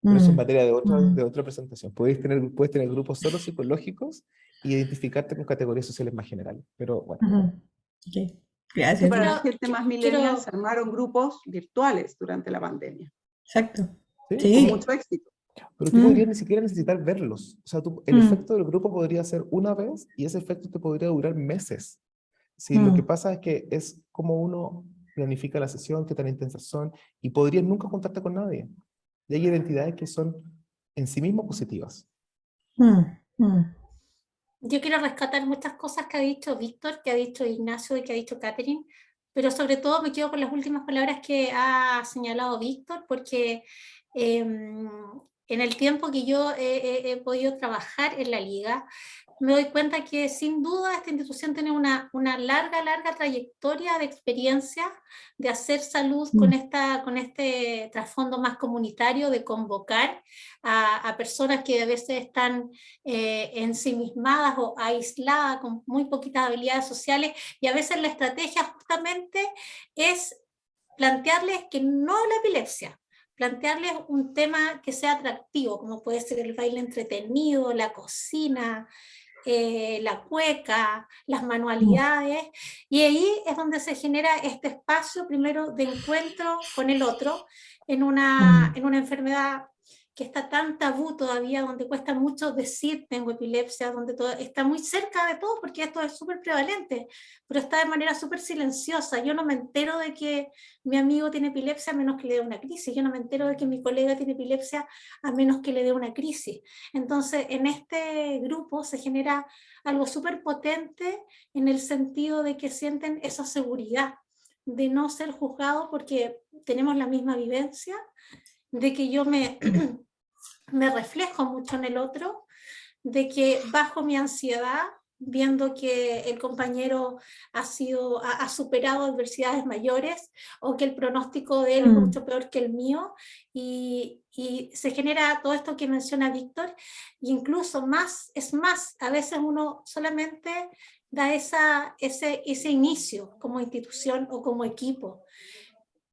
Pero eso es mm, materia mm, de otra presentación. Puedes tener grupos solo psicológicos y identificarte con categorías sociales más generales. Pero bueno. ujú. Ok, De hecho, gracias. para la Quiero, gente más millennial se quiero, armaron grupos virtuales durante la pandemia, Exacto. ¿Sí? con Sí. mucho éxito. Pero tú podrías Mm, ni siquiera necesitar verlos. O sea, el mm, efecto del grupo podría ser una vez y ese efecto te podría durar meses. Si lo que mm, pasa es que es como uno planifica la sesión, qué tan intensas son, y podrías nunca contactar con nadie. Y hay identidades que son en sí mismas positivas. mm, mm, yo quiero rescatar muchas cosas que ha dicho Víctor, que ha dicho Ignacio y que ha dicho Catherine, pero sobre todo me quedo con las últimas palabras que ha señalado Víctor, porque en el tiempo que yo he podido trabajar en la liga, me doy cuenta que sin duda esta institución tiene una larga trayectoria de experiencia de hacer salud mm, con este trasfondo más comunitario, de convocar a personas que a veces están ensimismadas o aisladas con muy poquitas habilidades sociales, y a veces la estrategia justamente es plantearles que no la epilepsia, plantearles un tema que sea atractivo, como puede ser el baile entretenido, la cocina, la cueca, las mm, manualidades, y ahí es donde se genera este espacio primero de encuentro con el otro mm, en una enfermedad que está tan tabú todavía, donde cuesta mucho decir tengo epilepsia, donde todo, está muy cerca de todo porque esto es súper prevalente, pero está de manera súper silenciosa. Yo no me entero de que mi amigo tiene epilepsia a menos que le dé una crisis, yo no me entero de que mi colega tiene epilepsia a menos que le dé una crisis. Entonces, en este grupo se genera algo súper potente en el sentido de que sienten esa seguridad de no ser juzgado porque tenemos la misma vivencia, de que yo me reflejo mucho en el otro, de que bajo mi ansiedad, viendo que el compañero ha superado adversidades mayores o que el pronóstico de él es mm, mucho peor que el mío, y se genera todo esto que menciona Víctor, e incluso más, es más, a veces uno solamente da ese inicio como institución o como equipo.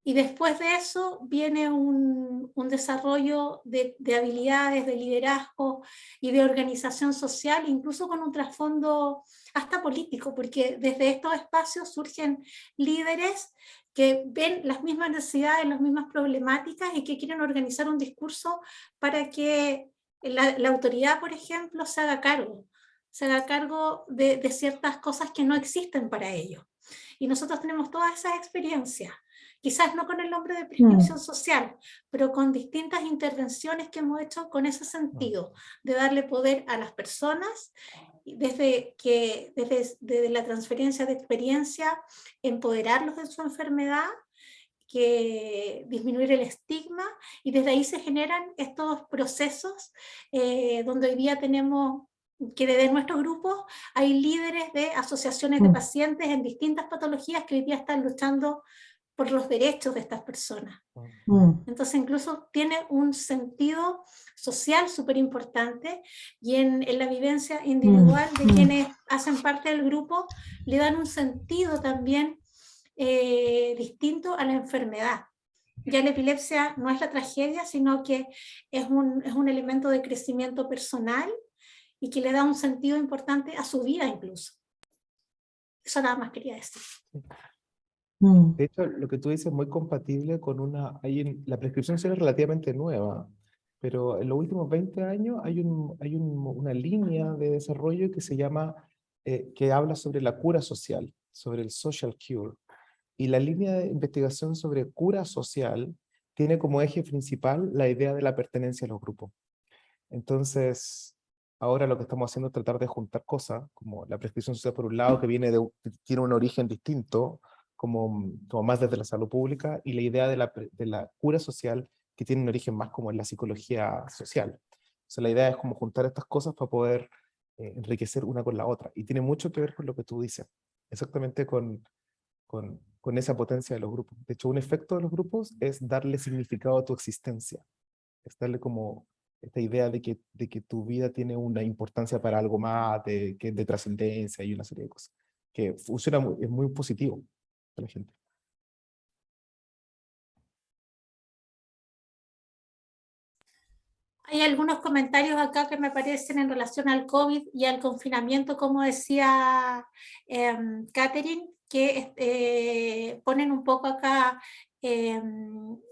Y después de eso viene un desarrollo de habilidades, de liderazgo y de organización social, incluso con un trasfondo hasta político, porque desde estos espacios surgen líderes que ven las mismas necesidades, las mismas problemáticas y que quieren organizar un discurso para que la autoridad, por ejemplo, se haga cargo de ciertas cosas que no existen para ellos. Y nosotros tenemos todas esas experiencias, quizás no con el nombre de prescripción mm, social, pero con distintas intervenciones que hemos hecho con ese Mm. sentido, de darle poder a las personas, desde la transferencia de experiencia, empoderarlos de su enfermedad, que disminuir el estigma, y desde ahí se generan estos procesos donde hoy día tenemos que desde nuestros grupos hay líderes de asociaciones de mm, pacientes en distintas patologías que hoy día están luchando por los derechos de estas personas. Mm. Entonces incluso tiene un sentido social súper importante, y en la vivencia individual de quienes hacen parte del grupo le dan un sentido también distinto a la enfermedad. Ya la epilepsia no es la tragedia, sino que es un elemento de crecimiento personal y que le da un sentido importante a su vida incluso. Eso nada más quería decir. De hecho, lo que tú dices es muy compatible con la prescripción social es relativamente nueva, pero en los últimos 20 años hay una línea de desarrollo que se llama, que habla sobre la cura social, sobre el social cure. Y la línea de investigación sobre cura social tiene como eje principal la idea de la pertenencia a los grupos. Entonces, ahora lo que estamos haciendo es tratar de juntar cosas, como la prescripción social por un lado, que tiene un origen distinto, como más desde la salud pública, y la idea de la cura social, que tiene un origen más como en la psicología social. O sea, la idea es como juntar estas cosas para poder enriquecer una con la otra. Y tiene mucho que ver con lo que tú dices, exactamente con esa potencia de los grupos. De hecho, un efecto de los grupos es darle significado a tu existencia, es darle como esta idea de que tu vida tiene una importancia para algo más, de trascendencia y una serie de cosas, que funciona es muy positivo para la gente. Hay algunos comentarios acá que me parecen en relación al COVID y al confinamiento, como decía Catherine, que ponen un poco acá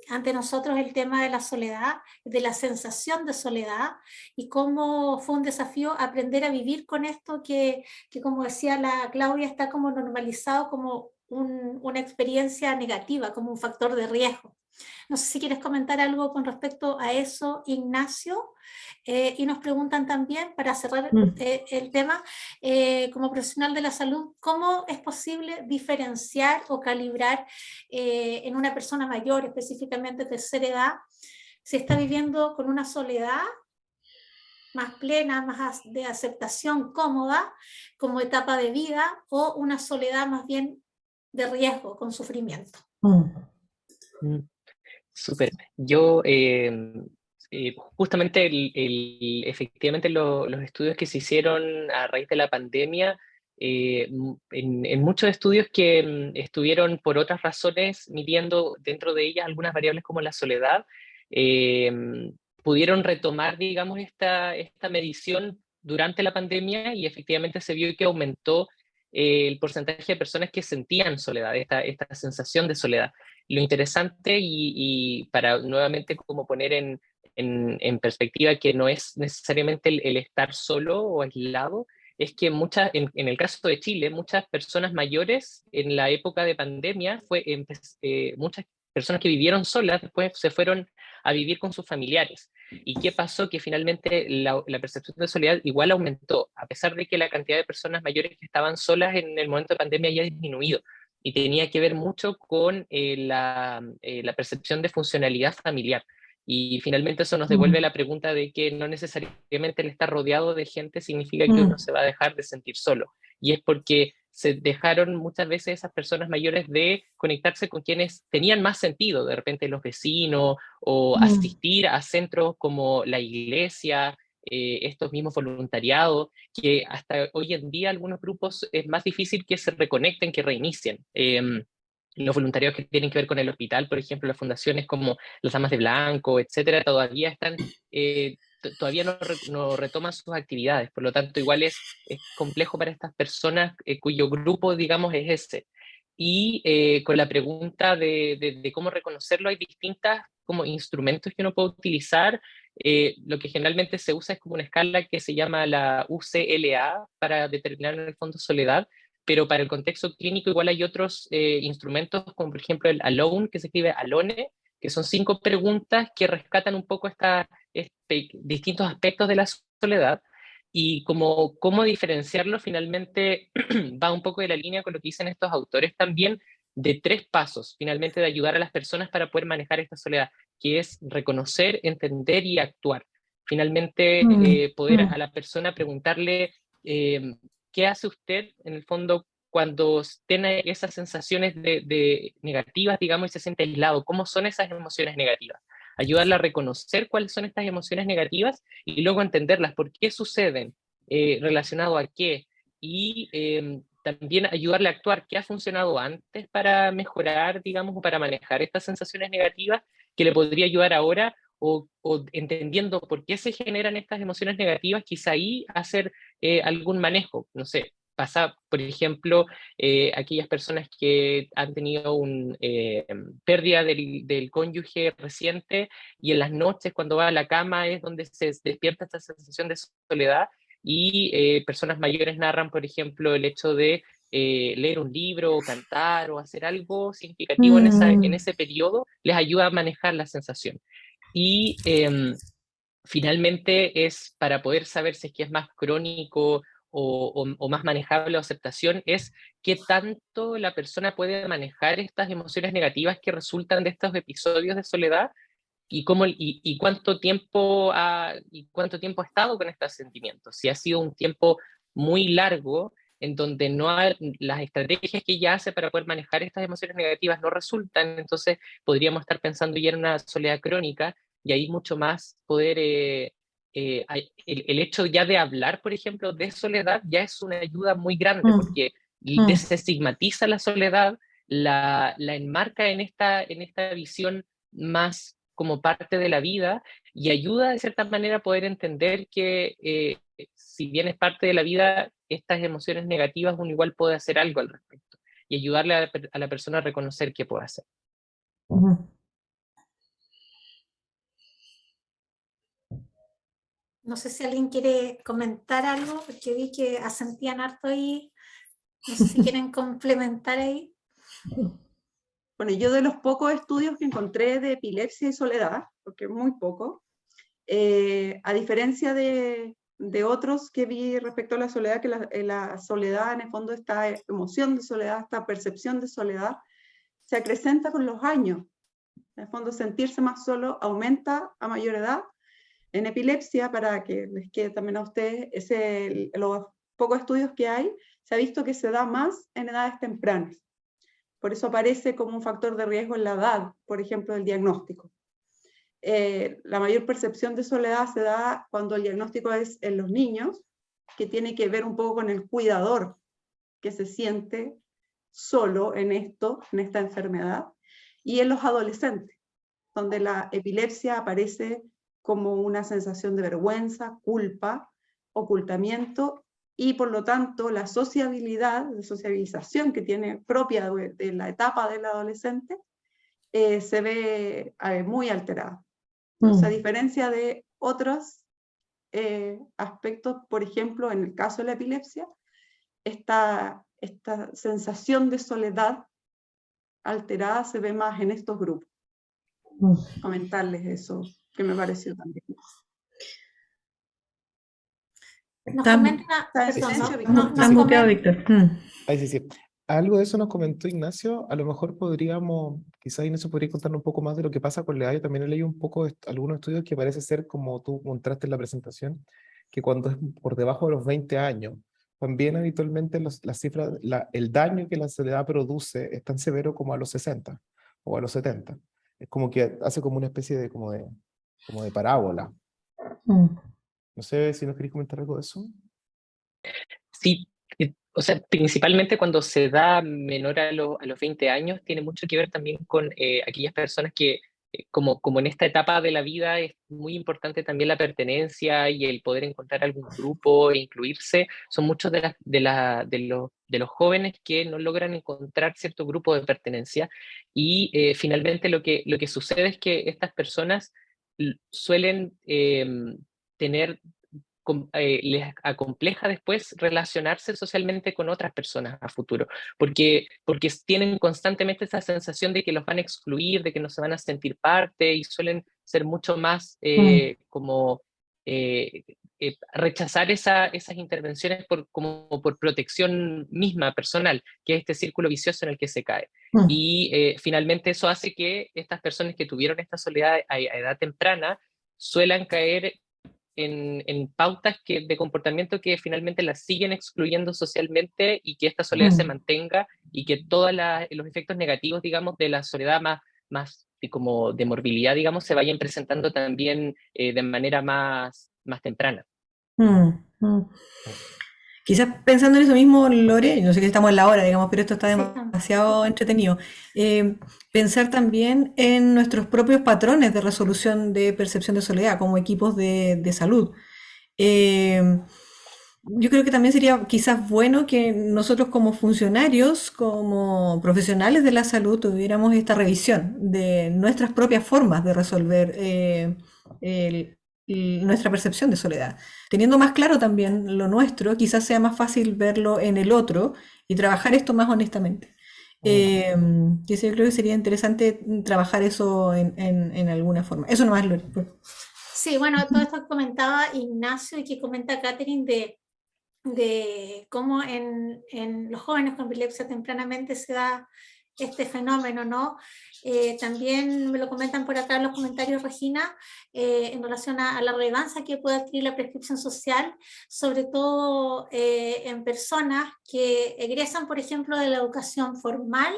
ante nosotros el tema de la soledad, de la sensación de soledad, y cómo fue un desafío aprender a vivir con esto que como decía la Claudia, está como normalizado como una experiencia negativa, como un factor de riesgo. No sé si quieres comentar algo con respecto a eso, Ignacio. Y nos preguntan también, para cerrar el tema, como profesional de la salud, ¿cómo es posible diferenciar o calibrar en una persona mayor, específicamente de tercera edad, si está viviendo con una soledad más plena, más de aceptación cómoda como etapa de vida, o una soledad más bien de riesgo, con sufrimiento? Súper. Yo, justamente, efectivamente, los estudios que se hicieron a raíz de la pandemia, en muchos estudios que estuvieron por otras razones midiendo dentro de ellas algunas variables como la soledad, pudieron retomar, digamos, esta medición durante la pandemia, y efectivamente se vio que aumentó el porcentaje de personas que sentían soledad, esta sensación de soledad. Lo interesante, y para nuevamente como poner en perspectiva que no es necesariamente el estar solo o aislado, es que en el caso de Chile, muchas personas mayores en la época de pandemia, muchas personas que vivieron solas después se fueron a vivir con sus familiares. ¿Y qué pasó? Que finalmente la percepción de soledad igual aumentó, a pesar de que la cantidad de personas mayores que estaban solas en el momento de pandemia ya ha disminuido. Y tenía que ver mucho con la percepción de funcionalidad familiar. Y finalmente eso nos devuelve la pregunta de que no necesariamente el estar rodeado de gente significa que uno se va a dejar de sentir solo. Y es porque se dejaron muchas veces esas personas mayores de conectarse con quienes tenían más sentido, de repente los vecinos, o asistir a centros como la iglesia, estos mismos voluntariados, que hasta hoy en día algunos grupos es más difícil que se reconecten, que reinicien. Los voluntarios que tienen que ver con el hospital, por ejemplo, las fundaciones como las Damas de Blanco, etcétera, todavía están, todavía no retoman sus actividades. Por lo tanto, igual es complejo para estas personas cuyo grupo, digamos, es ese. Y con la pregunta de cómo reconocerlo, hay distintas como instrumentos que uno puede utilizar. Lo que generalmente se usa es como una escala que se llama la UCLA para determinar en el fondo soledad, pero para el contexto clínico igual hay otros instrumentos, como por ejemplo el ALONE, que se escribe ALONE, que son 5 preguntas que rescatan un poco distintos aspectos de la soledad. Y cómo diferenciarlo finalmente va un poco de la línea con lo que dicen estos autores también, de 3 pasos, finalmente, de ayudar a las personas para poder manejar esta soledad, que es reconocer, entender y actuar. Finalmente, poder a la persona preguntarle, ¿qué hace usted en el fondo cuando tiene esas sensaciones de negativas, digamos, y se siente aislado, ¿cómo son esas emociones negativas? Ayudarle a reconocer cuáles son estas emociones negativas y luego entenderlas, por qué suceden, relacionado a qué, y también ayudarle a actuar qué ha funcionado antes para mejorar, digamos, o para manejar estas sensaciones negativas, que le podría ayudar ahora, o entendiendo por qué se generan estas emociones negativas, quizá ahí hacer algún manejo, no sé, pasa, por ejemplo, aquellas personas que han tenido una pérdida del cónyuge reciente, y en las noches cuando va a la cama es donde se despierta esta sensación de soledad, y personas mayores narran, por ejemplo, el hecho de leer un libro, o cantar, o hacer algo significativo en ese periodo, les ayuda a manejar la sensación. Y finalmente es para poder saber si es que es más crónico o más manejable la aceptación, es qué tanto la persona puede manejar estas emociones negativas que resultan de estos episodios de soledad, y cuánto tiempo ha estado con estos sentimientos. Si ha sido un tiempo muy largo en donde las estrategias que ella hace para poder manejar estas emociones negativas no resultan, entonces podríamos estar pensando ya en una soledad crónica, y ahí mucho más poder, el hecho ya de hablar, por ejemplo, de soledad ya es una ayuda muy grande, porque desestigmatiza la soledad, la enmarca en esta visión más como parte de la vida, y ayuda de cierta manera a poder entender que si bien es parte de la vida, estas emociones negativas uno igual puede hacer algo al respecto, y ayudarle a la persona a reconocer qué puede hacer. No sé si alguien quiere comentar algo, porque vi que asentían harto ahí. No sé si quieren complementar ahí. Bueno, yo de los pocos estudios que encontré de epilepsia y soledad, porque muy poco, a diferencia de otros que vi respecto a la soledad, que la soledad, en el fondo, esta emoción de soledad, esta percepción de soledad, se acrecenta con los años. En el fondo, sentirse más solo aumenta a mayor edad. En epilepsia, para que les quede también a ustedes, los pocos estudios que hay, se ha visto que se da más en edades tempranas. Por eso aparece como un factor de riesgo en la edad, por ejemplo, del diagnóstico. La mayor percepción de soledad se da cuando el diagnóstico es en los niños, que tiene que ver un poco con el cuidador que se siente solo en esta enfermedad, y en los adolescentes, donde la epilepsia aparece como una sensación de vergüenza, culpa, ocultamiento, y por lo tanto la sociabilización que tiene propia de la etapa del adolescente se ve muy alterada. Entonces, a diferencia de otros aspectos, por ejemplo, en el caso de la epilepsia, esta sensación de soledad alterada se ve más en estos grupos. Comentarles eso, que me pareció también. Nos comenta, Está en perdón, silencio, nos Víctor. Estás muteado, Víctor. Ahí sí, sí. Algo de eso nos comentó Ignacio. A lo mejor quizás Ignacio podría contarnos un poco más de lo que pasa con la edad. Yo también he leído un poco algunos estudios que parece ser, como tú mostraste en la presentación, que cuando es por debajo de los 20 años, también habitualmente las cifras, el daño que la soledad produce es tan severo como a los 60 o a los 70. Es como que hace como una especie de, como de parábola. No sé si nos queréis comentar algo de eso. Sí, o sea, principalmente cuando se da menor a los 20 años, tiene mucho que ver también con aquellas personas que, como en esta etapa de la vida, es muy importante también la pertenencia y el poder encontrar algún grupo e incluirse. Son muchos de los jóvenes que no logran encontrar cierto grupo de pertenencia, y finalmente lo que sucede es que estas personas suelen tener les acompleja después relacionarse socialmente con otras personas a futuro, porque tienen constantemente esa sensación de que los van a excluir, de que no se van a sentir parte, y suelen ser mucho más rechazar esas intervenciones como por protección misma, personal, que es este círculo vicioso en el que se cae. Y finalmente eso hace que estas personas que tuvieron esta soledad a edad temprana suelan caer en pautas de comportamiento que finalmente las siguen excluyendo socialmente y que esta soledad se mantenga y que todos los efectos negativos, digamos, de la soledad más como de morbilidad, digamos, se vayan presentando también de manera más temprana. Quizás pensando en eso mismo, Lore, no sé que estamos en la hora, digamos, pero esto está Sí, demasiado entretenido. Pensar también en nuestros propios patrones de resolución de percepción de soledad como equipos de salud. Yo creo que también sería quizás bueno que nosotros como funcionarios, como profesionales de la salud, tuviéramos esta revisión de nuestras propias formas de resolver nuestra percepción de soledad. Teniendo más claro también lo nuestro, quizás sea más fácil verlo en el otro y trabajar esto más honestamente. Yo creo que sería interesante trabajar eso en alguna forma. Eso nomás, Lore. Sí, bueno, todo esto que comentaba Ignacio y que comenta Catherine de cómo en los jóvenes con epilepsia tempranamente se da este fenómeno, ¿no? También me lo comentan por acá en los comentarios, Regina, en relación a la relevancia que puede adquirir la prescripción social, sobre todo en personas que egresan, por ejemplo, de la educación formal,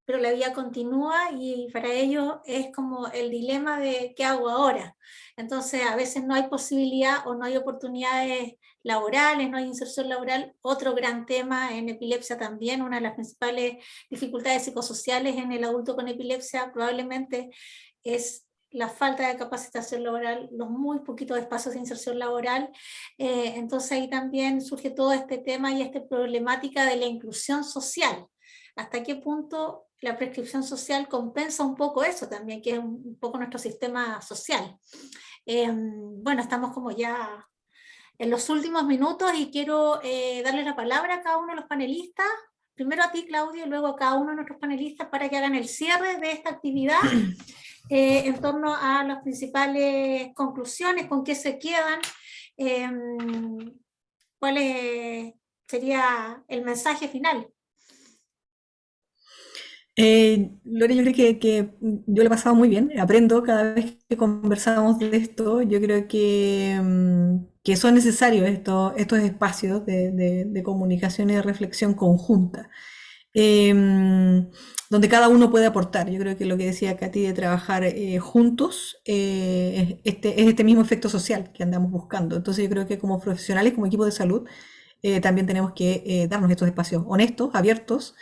pero la vida continúa y para ellos es como el dilema de ¿qué hago ahora? Entonces a veces no hay posibilidad o no hay oportunidades laborales, no hay inserción laboral. Otro gran tema en epilepsia también, una de las principales dificultades psicosociales en el adulto con epilepsia probablemente es la falta de capacitación laboral, los muy poquitos espacios de inserción laboral. Entonces ahí también surge todo este tema y esta problemática de la inclusión social. ¿Hasta qué punto la prescripción social compensa un poco eso también, que es un poco nuestro sistema social? Bueno, estamos como ya en los últimos minutos y quiero darle la palabra a cada uno de los panelistas, primero a ti, Claudio, y luego a cada uno de nuestros panelistas para que hagan el cierre de esta actividad en torno a las principales conclusiones, con qué se quedan, cuál sería el mensaje final. Lore, yo creo que yo lo he pasado muy bien, aprendo cada vez que conversamos de esto, yo creo que son necesarios estos espacios de comunicación y de reflexión conjunta, donde cada uno puede aportar. Yo creo que lo que decía Katy de trabajar juntos es este mismo efecto social que andamos buscando. Entonces yo creo que como profesionales, como equipo de salud, también tenemos que darnos estos espacios honestos, abiertos,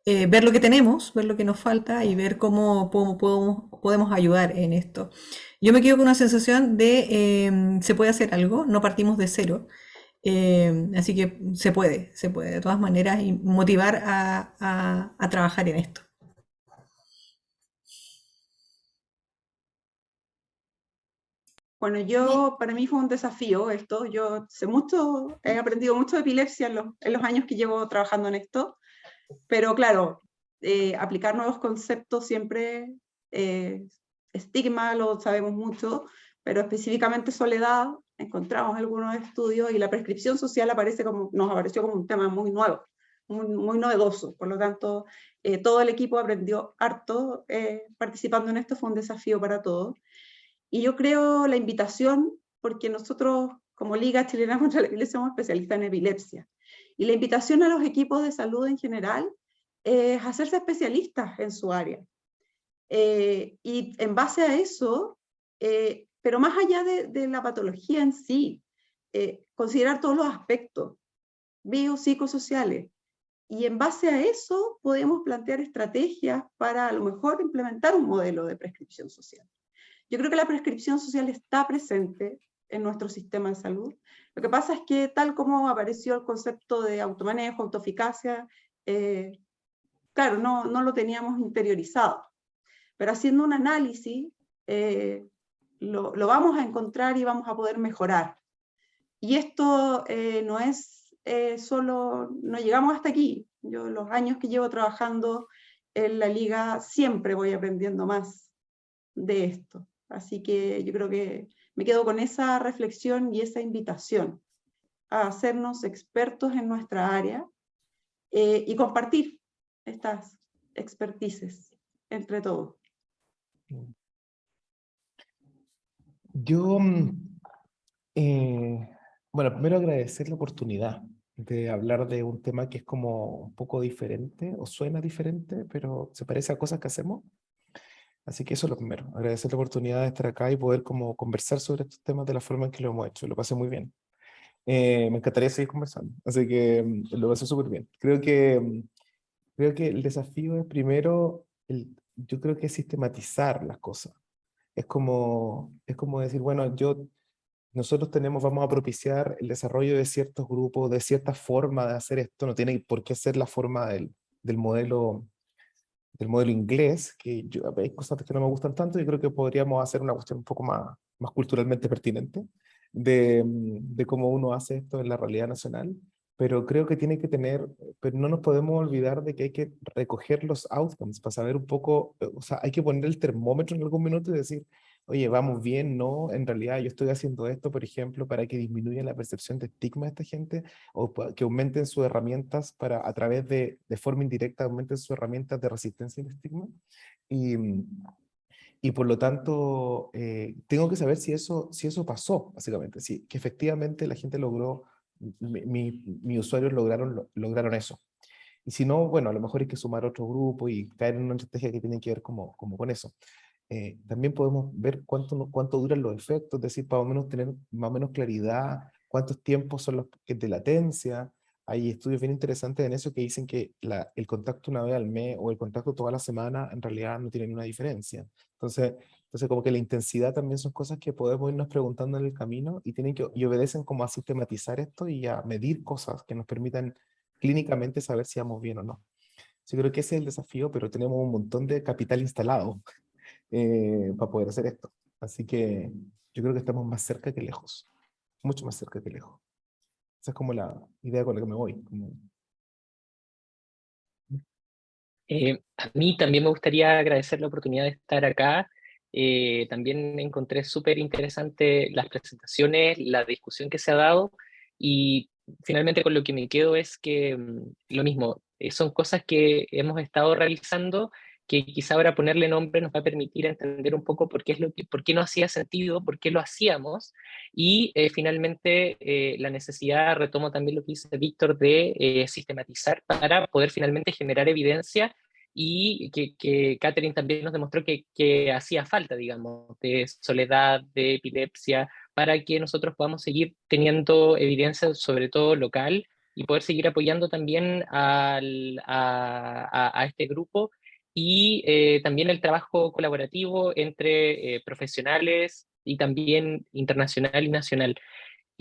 ver lo que tenemos, ver lo que nos falta y ver cómo podemos ayudar en esto. Yo me quedo con una sensación de se puede hacer algo, no partimos de cero, así que se puede de todas maneras y motivar a trabajar en esto. Bueno, para mí fue un desafío esto. Yo he aprendido mucho de epilepsia en los años que llevo trabajando en esto, pero claro, aplicar nuevos conceptos siempre, estigma lo sabemos mucho, pero específicamente soledad, encontramos algunos estudios y la prescripción social nos apareció como un tema muy nuevo, muy novedoso. Por lo tanto, todo el equipo aprendió harto participando en esto, fue un desafío para todos. Y yo creo la invitación, porque nosotros como Liga Chilena contra la Epilepsia somos especialistas en epilepsia, y la invitación a los equipos de salud en general es hacerse especialistas en su área. Y en base a eso, pero más allá de la patología en sí, considerar todos los aspectos biopsicosociales. Y en base a eso podemos plantear estrategias para a lo mejor implementar un modelo de prescripción social. Yo creo que la prescripción social está presente en nuestro sistema de salud. Lo que pasa es que tal como apareció el concepto de automanejo, autoeficacia, claro, no lo teníamos interiorizado. Pero haciendo un análisis, lo vamos a encontrar y vamos a poder mejorar. Y esto no es solo, no llegamos hasta aquí. Yo los años que llevo trabajando en la Liga siempre voy aprendiendo más de esto. Así que yo creo que me quedo con esa reflexión y esa invitación a hacernos expertos en nuestra área y compartir estas expertices entre todos. Yo Bueno, primero agradecer la oportunidad de hablar de un tema que es como un poco diferente, o suena diferente, pero se parece a cosas que hacemos. Así que eso es lo primero, agradecer la oportunidad de estar acá y poder como conversar sobre estos temas de la forma en que lo hemos hecho. Lo pasé muy bien. Me encantaría seguir conversando, así que lo pasé súper bien. Creo que el desafío es primero, yo creo que es sistematizar las cosas. Es como decir, bueno, nosotros vamos a propiciar el desarrollo de ciertos grupos, de cierta forma de hacer esto, no tiene por qué ser la forma del modelo del modelo inglés, que hay cosas que no me gustan tanto y creo que podríamos hacer una cuestión un poco más culturalmente pertinente de cómo uno hace esto en la realidad nacional, pero creo que tiene que tener, pero no nos podemos olvidar de que hay que recoger los outcomes para saber un poco, o sea, hay que poner el termómetro en algún minuto y decir, oye, vamos bien, no, en realidad yo estoy haciendo esto, por ejemplo, para que disminuya la percepción de estigma de esta gente, o que aumenten sus herramientas para, a través de forma indirecta, aumenten sus herramientas de resistencia al estigma. Y, y por lo tanto, tengo que saber si eso pasó, básicamente, si que efectivamente la gente logró, mis usuarios lograron eso. Y si no, bueno, a lo mejor hay que sumar otro grupo y caer en una estrategia que tiene que ver como con eso. También podemos ver cuánto duran los efectos, es decir, para más o menos tener más o menos claridad, cuántos tiempos son los que de latencia. Hay estudios bien interesantes en eso que dicen que el contacto una vez al mes o el contacto toda la semana en realidad no tiene ninguna diferencia. Entonces como que la intensidad también son cosas que podemos irnos preguntando en el camino y, y obedecen como a sistematizar esto y a medir cosas que nos permitan clínicamente saber si vamos bien o no. Yo creo que ese es el desafío, pero tenemos un montón de capital instalado para poder hacer esto. Así que yo creo que estamos más cerca que lejos, mucho más cerca que lejos. Esa es como la idea con la que me voy. A mí también me gustaría agradecer la oportunidad de estar acá. También encontré súper interesante las presentaciones, la discusión que se ha dado y finalmente con lo que me quedo es que lo mismo, son cosas que hemos estado realizando que quizá ahora ponerle nombre nos va a permitir entender un poco por qué, por qué no hacía sentido, por qué lo hacíamos y finalmente la necesidad, retomo también lo que dice Víctor, de sistematizar para poder finalmente generar evidencia y que Catherine también nos demostró que hacía falta, digamos, de soledad, de epilepsia, para que nosotros podamos seguir teniendo evidencia, sobre todo local, y poder seguir apoyando también a este grupo y también el trabajo colaborativo entre profesionales y también internacional y nacional.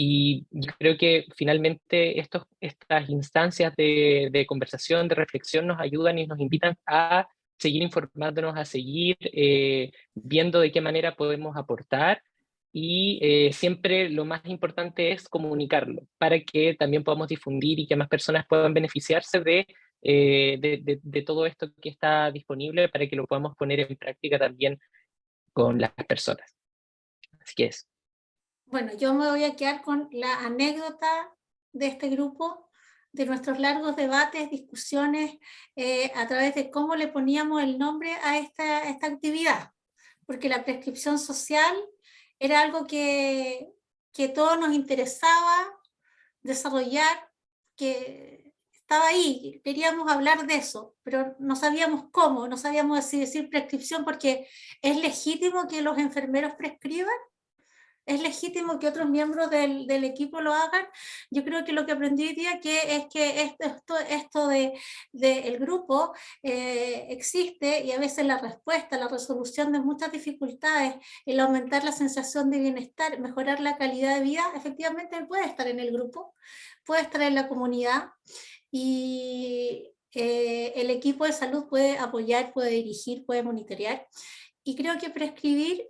Y yo creo que finalmente estas instancias de conversación, de reflexión, nos ayudan y nos invitan a seguir informándonos, a seguir viendo de qué manera podemos aportar y siempre lo más importante es comunicarlo para que también podamos difundir y que más personas puedan beneficiarse de todo esto que está disponible para que lo podamos poner en práctica también con las personas. Así que es. Bueno, yo me voy a quedar con la anécdota de este grupo, de nuestros largos debates, discusiones, a través de cómo le poníamos el nombre a esta actividad, porque la prescripción social era algo que todos nos interesaba desarrollar, que estaba ahí, queríamos hablar de eso, pero no sabíamos cómo, no sabíamos si decir prescripción, porque es legítimo que los enfermeros prescriban. Es legítimo que otros miembros del equipo lo hagan. Yo creo que lo que aprendí hoy día es que esto el grupo existe y a veces la respuesta, la resolución de muchas dificultades, el aumentar la sensación de bienestar, mejorar la calidad de vida, efectivamente puede estar en el grupo, puede estar en la comunidad y el equipo de salud puede apoyar, puede dirigir, puede monitorear. Y creo que prescribir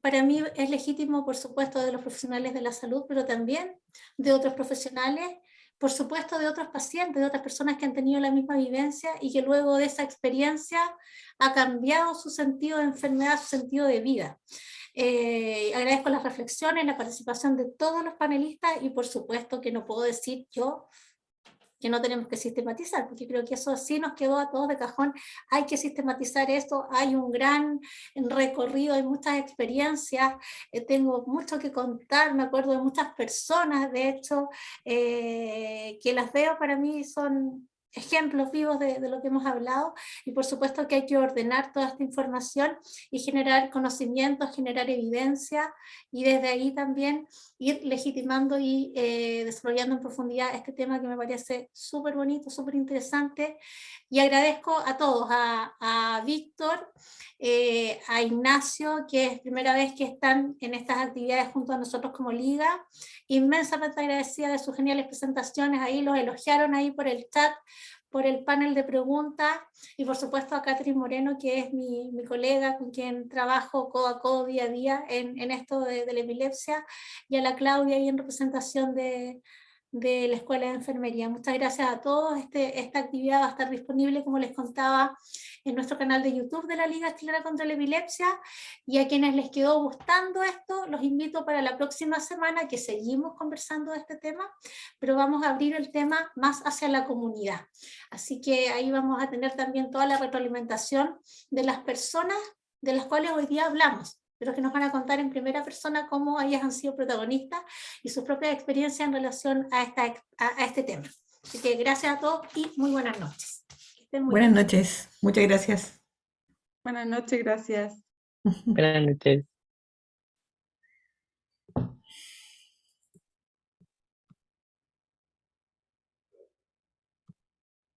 para mí es legítimo, por supuesto, de los profesionales de la salud, pero también de otros profesionales, por supuesto, de otros pacientes, de otras personas que han tenido la misma vivencia y que luego de esa experiencia ha cambiado su sentido de enfermedad, su sentido de vida. Agradezco las reflexiones, la participación de todos los panelistas y por supuesto que no puedo decir yo que no tenemos que sistematizar, porque creo que eso sí nos quedó a todos de cajón. Hay que sistematizar esto, hay un gran recorrido, hay muchas experiencias, tengo mucho que contar, me acuerdo de muchas personas, de hecho, que las veo, para mí son ejemplos vivos de lo que hemos hablado, y por supuesto que hay que ordenar toda esta información y generar conocimientos, generar evidencia, y desde ahí también ir legitimando y desarrollando en profundidad este tema que me parece súper bonito, súper interesante. Y agradezco a todos, a Víctor, a Ignacio, que es primera vez que están en estas actividades junto a nosotros como liga, inmensamente agradecida de sus geniales presentaciones, ahí los elogiaron ahí por el chat, por el panel de preguntas, y por supuesto a Catherine Moreno, que es mi colega con quien trabajo codo a codo día a día en esto de la epilepsia, y a la Claudia ahí en representación de la Escuela de Enfermería. Muchas gracias a todos. Esta actividad va a estar disponible, como les contaba, en nuestro canal de YouTube de la Liga Chilena contra la Epilepsia, y a quienes les quedó gustando esto, los invito para la próxima semana, que seguimos conversando de este tema, pero vamos a abrir el tema más hacia la comunidad. Así que ahí vamos a tener también toda la retroalimentación de las personas de las cuales hoy día hablamos, pero que nos van a contar en primera persona cómo ellas han sido protagonistas y sus propias experiencias en relación a este tema. Así que gracias a todos y muy buenas noches. Que estén muy Buenas bien. noches, muchas gracias. Buenas noches, gracias. Buenas noches.